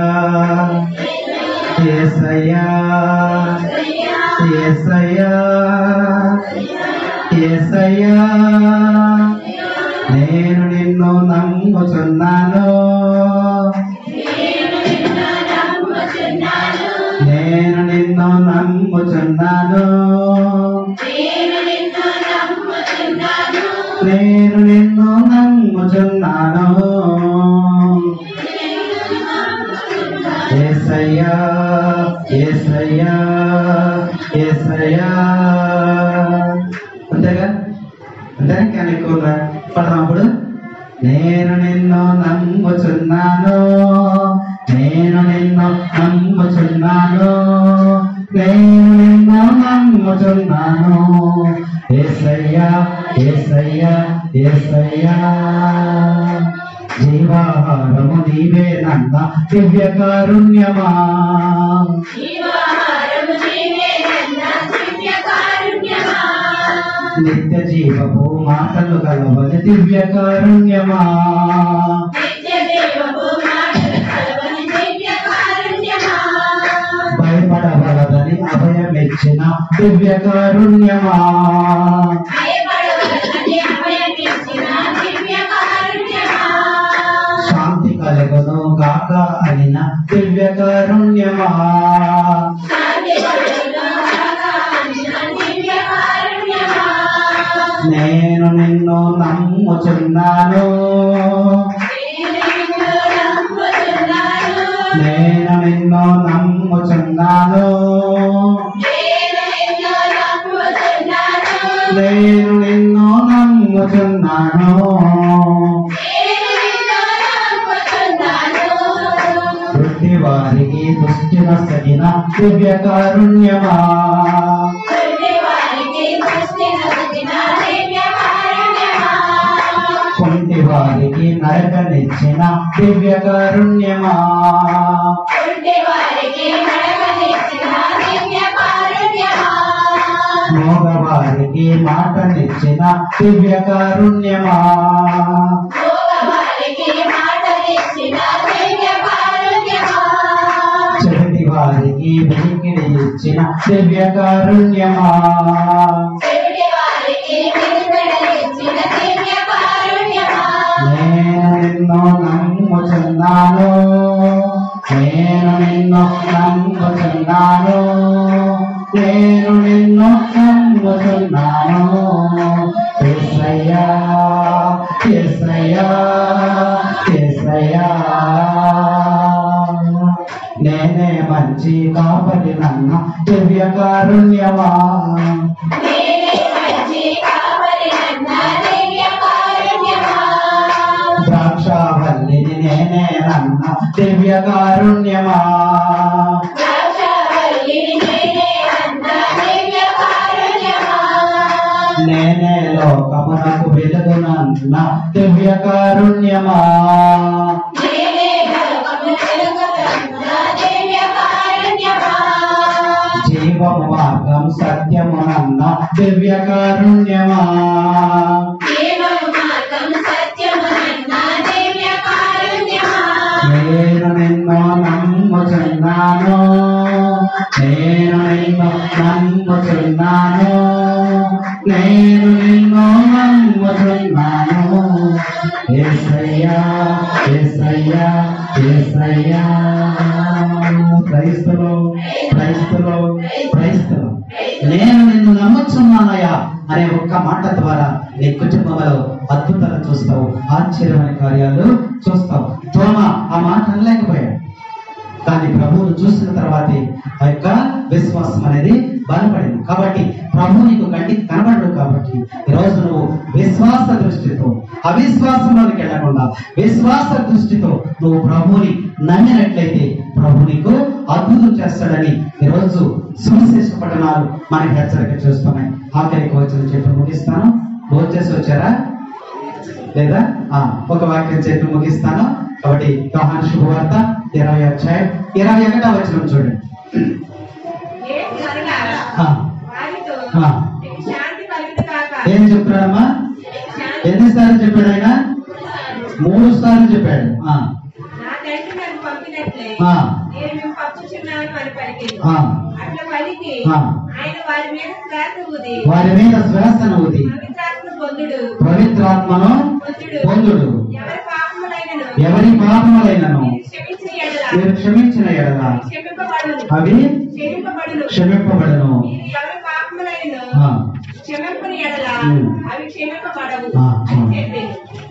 యేసయ్యా యేసయ్యా యేసయ్యా, నేను నిన్ను నమ్ముచున్నాను, నేను నిన్ను నమ్ముచున్నాను, నేను నిన్ను నమ్ముచున్నాను. యేసయ్యా యేసయ్యా యేసయ్యా, అంతేగా అంతేగా కానీ ఎక్కువగా పడనప్పుడు నేను నిన్ను నమ్ముచున్నాను, నేను నిన్ను నమ్ముచున్నాను, నేను నిన్ను నమ్ముచున్నాను. యేసయ్యా యేసయ్యా యేసయ్యా, జీవాహారము నీవే నన్న దివ్య కారుణ్యమా, నిత్య జీవపు మాటలు కలవని దివ్య కారుణ్యమా, భయపడవలదని అభయమిచ్చిన దివ్య కారుణ్యమా, శాంతి కలుగును గాక అనిన దివ్య కారుణ్యమా, నేను నిన్ను నమ్ముచున్నాను, నేను నిన్ను నమ్ముచున్నాను, నేను నిన్ను నమ్ముచున్నాను. వృద్ధి వారికి దృష్టిన సగిన దివ్య కారుణ్యమా, కుంటి వారికి నరకనిచ్చిన దివ్య కారుణ్యమా, మోగవారికి మాటనిచ్చిన దివ్య కారుణ్యమా, చెవిటి వారికి వినికిడి ఇచ్చిన దివ్య కారుణ్యమా, నేను నిన్ను నమ్ముచున్నాను, నేను నిన్ను నమ్ముచున్నాను, నేను నిన్ను నమ్ముచున్నాను. యేసయ్యా యేసయ్యా యేసయ్యా, నేనే మంచి కాపరి నన్న దివ్య కారుణ్యమా, ద్రాక్షావల్లిని నేనే నన్న దివ్య కారుణ్యమా, నేనే లోకమునకు వెలుగునన్న దివ్య కారుణ్యమా, జీవము మార్గం సత్యమునన్న దివ్య కారుణ్యమా, నేను నిన్ను నమ్ముచున్నాను, నేను నిన్ను నమ్ముచున్నాను, నేను నిన్ను నమ్ముచున్నాను. యేసయ్యా యేసయ్యా యేసయ్యా, క్రైస్తవులు క్రైస్తవులు క్రైస్తవులు, నేను నిన్ను నమ్ముచున్నానయ్యా అనే ఒక్క మాట ద్వారా నీ కుటుంబంలో అద్భుతాలు చూస్తావు, ఆశ్చర్యమైన కార్యాలు చూస్తావు. తోమ ఆ మాట అనలేకపోయాడు, కానీ ప్రభువును చూసిన తర్వాతే ఆ యొక్క విశ్వాసం అనేది బలపడింది. కాబట్టి ప్రభు నీకు కంటికి కనబడడు. కాబట్టి ఈరోజు నువ్వు విశ్వాస దృష్టితో అవిశ్వాసంలోకి వెళ్లకుండా విశ్వాస దృష్టితో నువ్వు ప్రభుని నమ్మినట్లయితే ప్రభు నీకు అద్భుతం చేస్తాడని ఈరోజు సువిశేష పట్టణాలు మనకి హెచ్చరిక చేస్తున్నాయి. ఆఖరికి వచ్చిన చెప్పి ముగిస్తాను. భోంచేసి వచ్చారా లేదా? ఒక వాక్యం చెప్పి ముగిస్తాను. కాబట్టి యోహాను శుభవార్త 20వ అధ్యాయం 21వ వచనం చూడండి. ఏం చెప్తున్నాడమ్మా? ఎన్నిసార్లు చెప్పాడు ఆయన? 3 సార్లు చెప్పాడు. వారి మీద శ్వాసను ఊది పవిత్రాత్మను పొందుడు. ఎవరి పాపములైనను మీరు క్షమించిన ఎడల అవి క్షమింపబడును.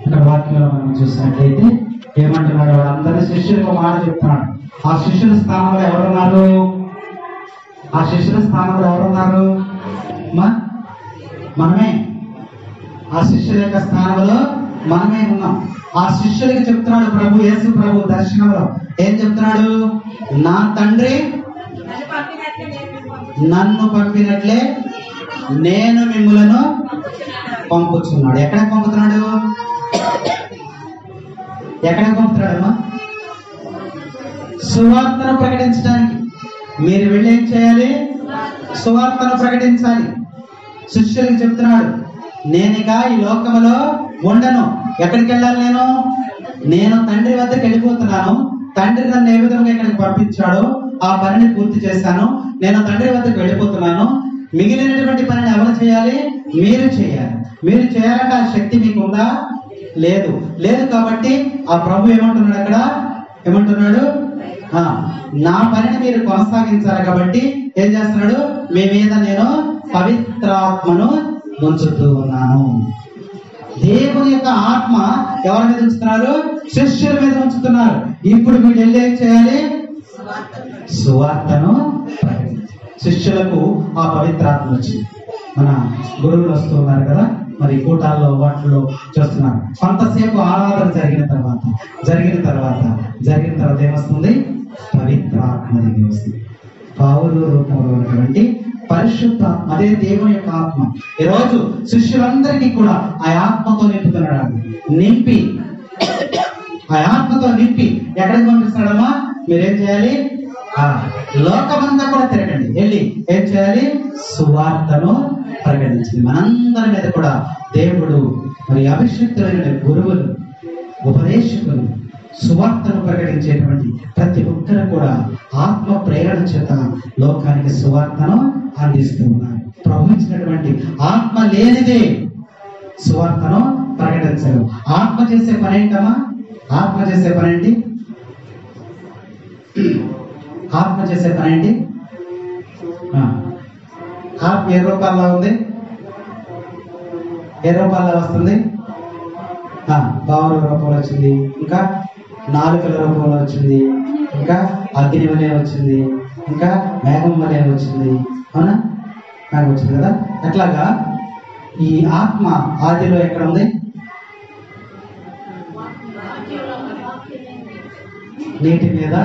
ఇక్కడ వాక్యంలో మనం చూసినట్లయితే ఏమంటున్నాడు? వాళ్ళందరి శిష్యులకు మాట చెప్తున్నాడు. ఆ శిష్యుల స్థానంలో ఎవరున్నారు? ఆ శిష్యుల స్థానంలో ఎవరున్నారు? మనమే. ఆ శిష్యుల యొక్క స్థానంలో మనమే ఉన్నాం. ఆ శిష్యులకి చెప్తున్నాడు ప్రభు, యేసు ప్రభు దర్శనంలో ఏం చెప్తున్నాడు? నా తండ్రి నన్ను పంపినట్లే నేను మిమ్ములను పంపుచున్నాడు. ఎక్కడ పంపుతున్నాడు? ఎక్కడ పంపుతున్నాడమ్మా? సువార్తను ప్రకటించడానికి. మీరు వెళ్ళి ఏం చేయాలి? సువార్తను ప్రకటించాలి. శిష్యులకు చెప్తున్నాడు, నేనిక ఈ లోకములో ఉండను. ఎక్కడికి వెళ్ళాలి? నేను తండ్రి వద్దకు వెళ్ళిపోతున్నాను. తండ్రి నన్ను ఏ విధంగా ఇక్కడికి పంపించాడో ఆ పనిని పూర్తి చేశాను. నేను తండ్రి వద్దకు వెళ్ళిపోతున్నాను. మిగిలినటువంటి పనిని ఎవరు చేయాలి? మీరు చేయాలి. మీరు చేయాలంటే ఆ శక్తి మీకు ఉందా? లేదు. కాబట్టి ఆ ప్రభు ఏమంటున్నాడు? అక్కడ ఏమంటున్నాడు? నా పనిని మీరు కొనసాగించాలి. కాబట్టి ఏం చేస్తున్నాడు? మీ మీద నేను పవిత్రాత్మను ఉంచుతూ ఉన్నాను. దేవుని యొక్క ఆత్మ ఎవరి మీద ఉంచుతున్నారు? శిష్యుల మీద ఉంచుతున్నారు. ఇప్పుడు మీరు వెళ్ళి ఏం చేయాలి? సువార్తను శిష్యులకు ఆ పవిత్రాత్మ వచ్చింది. మన గురువులు వస్తూ ఉన్నారు కదా, మరి కూటాల్లో వాటిలో చూస్తున్నారు. కొంతసేపు ఆరాధన జరిగిన తర్వాత ఏమొస్తుంది? పవిత్రాత్మ దిగి వస్తుంది. పౌలు రూపంలో ఉన్నటువంటి పరిశుద్ధాత్మ, అదే దేవుని యొక్క ఆత్మ ఈరోజు శిష్యులందరికీ కూడా ఆ ఆత్మతో నింపుతున్నాడు. ఆ ఆత్మతో నింపి ఎక్కడికి పంపిస్తున్నాడమ్మా? మీరేం చేయాలి? లోకమంతా కూడా తిరగండి. వెళ్ళి ఏం చేయాలి? సువార్తను ప్రకటించింది. మనందరి మీద కూడా దేవుడు మరి అభిషిక్తులైన గురువులు, ఉపదేశకులు, సువార్తను ప్రకటించేటువంటి ప్రతి ఒక్కరు కూడా ఆత్మ ప్రేరణ చేత లోకానికి సువార్తను అందిస్తూ ఉన్నారు. ప్రభు ఇచ్చినటువంటి ఆత్మ లేనిదే సువార్తను ప్రకటించరు. ఆత్మ చేసే పని ఏంటమ్మా? ఆత్మ చేసే పని ఏంటి? ఆత్మ ఏ రూపాల్లో ఉంది? ఏ రూపాల్లో వస్తుంది? పావుల రూపంలో వచ్చింది, ఇంకా నాలుకల రూపంలో వచ్చింది, ఇంకా అగ్ని వలె వచ్చింది, ఇంకా మేఘం వలె వచ్చింది. అవునా? మేఘం వచ్చింది కదా. అట్లాగా ఈ ఆత్మ ఆదిలో ఎక్కడ ఉంది? నీటి మీద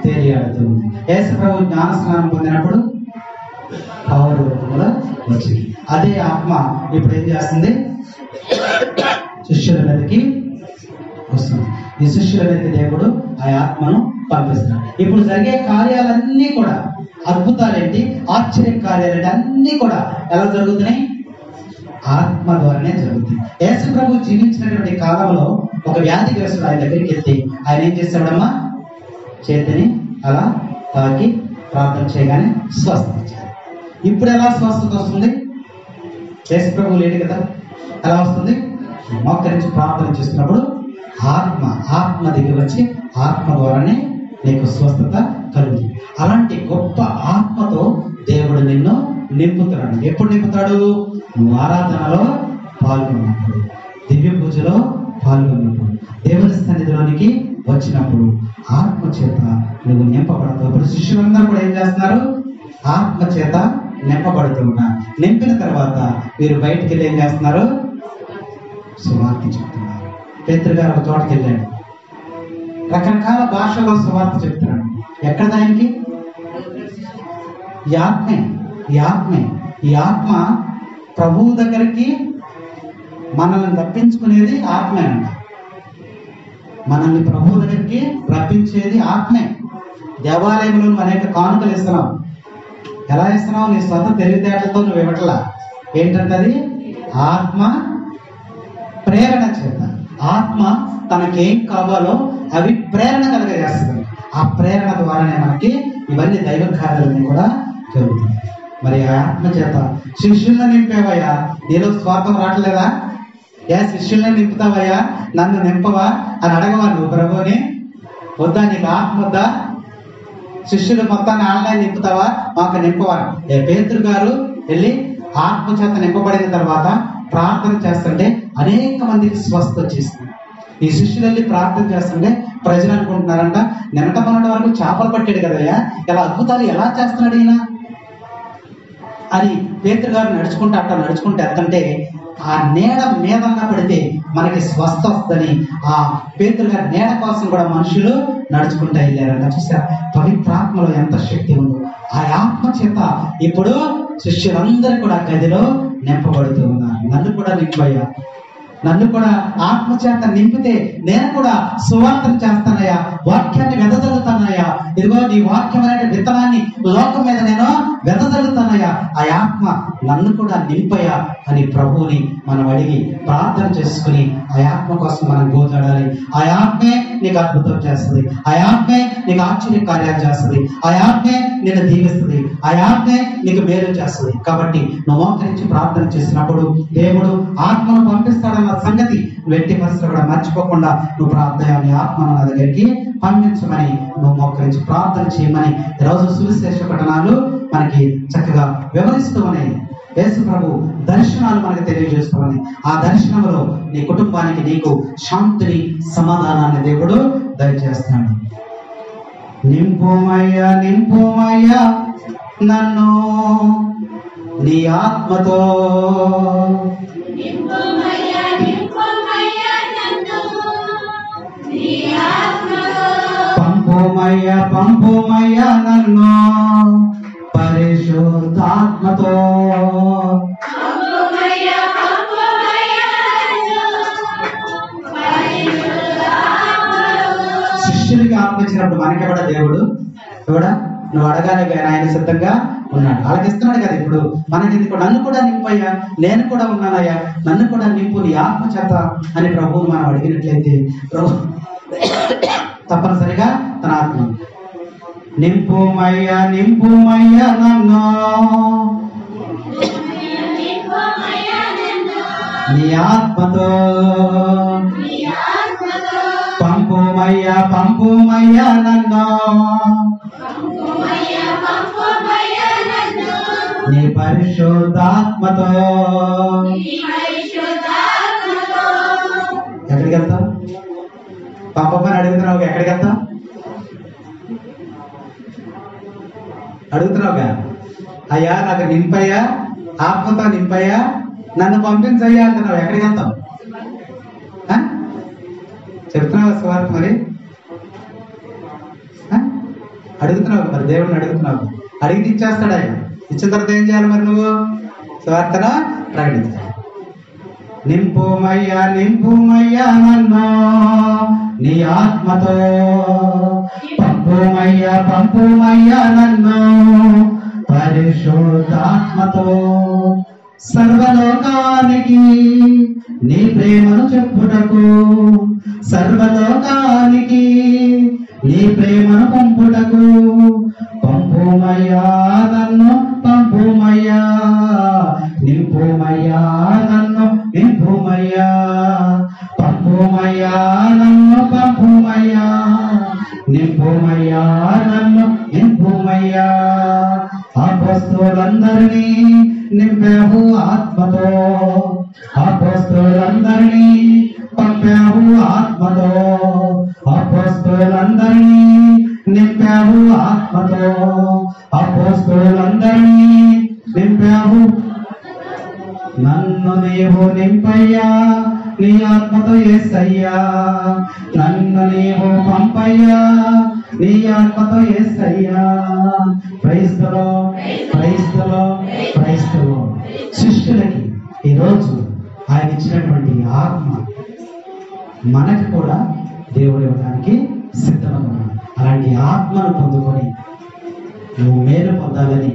తేలియాడుతుంది. యేసు ప్రభు జ్ఞాన స్నానం పొందినప్పుడు పావుల రూపంలో వచ్చింది. అదే ఆత్మ ఇప్పుడు ఏం చేస్తుంది? శిష్యుల మీదకి వస్తుంది. ఈ శిష్యుల మీదకి దేవుడు ఆ ఆత్మను పంపిస్తున్నాడు. ఇప్పుడు జరిగే కార్యాలన్నీ కూడా, అద్భుతాలేంటి, ఆశ్చర్య కార్యాలేంటి, అన్నీ కూడా ఎలా జరుగుతున్నాయి? ఆత్మ ద్వారానే జరుగుతుంది. యేసు ప్రభు జీవించినటువంటి కాలంలో ఒక వ్యాధిగ్రస్తుడు ఆయన దగ్గరికి వెళ్తే ఆయన ఏం చేశాడమ్మా? చేతిని అలా తాకి ప్రార్థన చేయగానే స్వస్థత ఇచ్చాడు. ఇప్పుడు ఎలా స్వస్థత వస్తుంది? యేసు ప్రభు లేడు కదా, ఎలా వస్తుంది? మోకరించి ప్రార్థన చేస్తున్నప్పుడు ఆత్మ దిగి వచ్చి ఆత్మ ద్వారానే నీకు స్వస్థత కలుగుతుంది. అలాంటి గొప్ప ఆత్మతో దేవుడు నిన్ను నింపుతున్నాడు. ఎప్పుడు నింపుతాడు? నువ్వు ఆరాధనలో పాల్గొన్నప్పుడు, దివ్య పూజలో పాల్గొన్నప్పుడు, దేవుని సన్నిధిలోనికి వచ్చినప్పుడు ఆత్మ చేత నువ్వు నింపబడతావు. ఇప్పుడు శిష్యులందరూ కూడా ఏం చేస్తున్నారు? ఆత్మ చేత నింపబడుతూ ఉన్నారు. నింపిన తర్వాత వీరు బయటికి వెళ్ళి ఏం చేస్తున్నారు? సువార్త చెప్తున్నారు. పేతురు గారు ఒక చోటకి వెళ్ళాడు, రకరకాల భాషలో సువార్త చెప్తున్నాడు. ఎక్కడ దానికి? ఈ ఆత్మ ప్రభువు దగ్గరికి మనల్ని రప్పించుకునేది ఆత్మే అంట. మనల్ని ప్రభువు దగ్గరికి రప్పించేది ఆత్మే. దేవాలయంలో అనేక కానుకలు ఇస్తున్నాం. ఎలా ఇస్తున్నావు? నీ సొంత తెలివితేటలతో నువ్వు ఇవ్వట్లా. ఏంటంటది? ఆత్మ ప్రేరణ చేత. ఆత్మ తనకేం కావాలో అవి ప్రేరణ కలగజేస్తుంది. ఆ ప్రేరణ ద్వారానే మనకి ఇవన్నీ దైవ కార్యాలన్నీ కూడా జరుగుతుంది. మరి ఆ ఆత్మ చేత శిష్యులను నింపేవయ్యా, నీలో స్వార్థం రావట్లేదా? శిష్యులను నింపుతావయ్యా, నన్ను నింపవా అని అడగవా నువ్వు ప్రభువుని? వద్దా? నీకు ఆత్మ వద్దా? శిష్యులు మొత్తాన్ని ఆన్లైన్ నింపుతావా? మాకు నింపవా? పేతురు గారు వెళ్ళి ఆత్మ చేత నింపబడిన తర్వాత ప్రార్థన చేస్తుంటే అనేక మందికి స్వస్థ వచ్చేస్తుంది. ఈ శిష్యులు వెళ్ళి ప్రార్థన చేస్తుంటే ప్రజలు అనుకుంటున్నారంట, నిన్నట మొన్నటి వరకు చేపలు పట్టాడు కదయ్యా, ఇలా అద్భుతాలు ఎలా చేస్తున్నాడు ఈయన అని పేతురు గారు నడుచుకుంటే ఎత్తంటే ఆ నీడ మీదన్నా పడితే మనకి స్వస్థ వస్తుందని ఆ పేతురు గారి నీడ కోసం కూడా మనుషులు నడుచుకుంటూ వెళ్ళారంట. చూసారా పవిత్రాత్మలో ఎంత శక్తి ఉందో. ఆ ఆత్మ చేత ఇప్పుడు శిష్యులందరూ కూడా గదిలో నింపబడుతూ ఉన్నారు. నన్ను కూడా నింపయ్యా, నన్ను కూడా ఆత్మ చేత నింపితే నేను కూడా సువార్తను చేస్తానయ్యా, వాక్యాన్ని వెదజల్లుతానయ్యా. ఇదిగో నీ వాక్యం అనే విత్తనాన్ని లోకం మీద నేను వెదజల్లుతానయ్యా. ఆ ఆత్మ నన్ను కూడా నింపయ్యా అని ప్రభువుని మనం అడిగి ప్రార్థన చేసుకుని ఆ ఆత్మ కోసం మనం గోజాడాలి. ఆ ఆత్మే నీకు అద్భుతం చేస్తుంది. ఆ ఆత్మే నీకు ఆశ్చర్య కార్యాలు చేస్తుంది. ఆ ఆత్మే నిన్ను దీవిస్తుంది. ఆ ఆత్మే నీకు మేలు చేస్తుంది. కాబట్టి నువ్వు మోకరించి ప్రార్థన చేసినప్పుడు దేవుడు ఆత్మను పంపిస్తాడన్న సంగతి వెట్టి పరిస్థితులు కూడా మర్చిపోకుండా నువ్వు ప్రార్థన ఆత్మను నా దగ్గరికి పంపించమని నువ్వు మోకరించి ప్రార్థన చేయమని ఈరోజు సువిశేష పఠనాలు మనకి చక్కగా వివరిస్తూ ఉన్నాయి. యేసు ప్రభు దర్శనాలు మనకు తెలియజేస్తామని, ఆ దర్శనంలో నీ కుటుంబానికి నీకు శాంతిని సమాధానాన్ని దేవుడు దయచేస్తాడు. నింపుమయ్యా నింపుమయ్యా నన్ను నీ ఆత్మతో, పంపుమయ్యా పంపుమయ్యా నన్ను పరిశుద్ధాత్మతో, శిష్యులకి ఆత్మ ఇచ్చినప్పుడు మనకి కూడా దేవుడు కూడా నువ్వు అడగాలి ఆయన సిద్ధంగా ఉన్నాడు. వాళ్ళకి ఇస్తున్నాడు కదా. ఇప్పుడు మనకి నన్ను కూడా నింపయ్యా, నేను కూడా ఉన్నానయ్యా, నన్ను కూడా నింపు నీ ఆత్మ చేత అని ప్రభువుని మనం అడిగినట్లయితే ప్రభు తప్పనిసరిగా తన ఆత్మ నింపుమయ్యా నింపుమయ్యా నన్ను నీ ఆత్మతో, పంపుమయ్యా పంపుమయ్యా నన్ను నీ పరిశుద్ధాత్మతో. ఎక్కడికి వెళ్తాం? పంపమని అడుగుతున్నావు, ఎక్కడికి వెళ్తాం? అడుగుతున్నావుగా, అయ్యా నాకు నింపయ్యా, ఆత్మతో నింపయ్యా, నన్ను పంపించయ్యా అంటున్నావు. ఎక్కడికి వెళ్తాం? చెప్తున్నావు సువార్త మరి అడుగుతున్నావు మరి దేవుడిని అడుగుతున్నావు. అడిగితే ఇచ్చేస్తాడు ఆయన. ఇచ్చిన తర్వాత ఏం చేయాలి మరి? నువ్వు సువార్తను ప్రకటించాలి. నింపుమయ్యా నింపుమయ్యా నన్ను నీ ఆత్మతో, పంపుమయ్యా పంపుమయ్యా నన్ను పరిశుద్ధాత్మతో. సర్వలోకానికి నీ ప్రేమను చెప్పుటకు, సర్వలోకానికి నీ ప్రేమను పంపుటకు, పంపుమయ్యా నన్ను పంపుమయ్యా, నింపుమయ్యా నన్ను నింపుమయ్యా, పంపుమయ్యా నన్ను పంపుమయ్యా, నింపుమయ్యా నన్ను నింపుమయ్యా. అపొస్తలులందరినీ నింపావు ఆత్మతో, అపొస్తలులందరినీ పంపావు ఆత్మతో, అపొస్తలులందరినీ నింపావు ఆత్మతో, అపొస్తలు నీవు నింపయ్యా నీ ఆత్మతో యేసయ్యా, నన్ను నీవు పంపయ్యా నీ ఆత్మతో యేసయ్యా. క్రైస్తలో క్రైస్తలో క్రైస్తలో శిష్యులకి ఈరోజు ఆయన ఇచ్చినటువంటి ఆత్మ మనకి కూడా దేవుడు ఇవ్వడానికి సిద్ధమన్నాడు. అలాంటి ఆత్మను పొందుకొని నువ్వు మేలు పొందాలని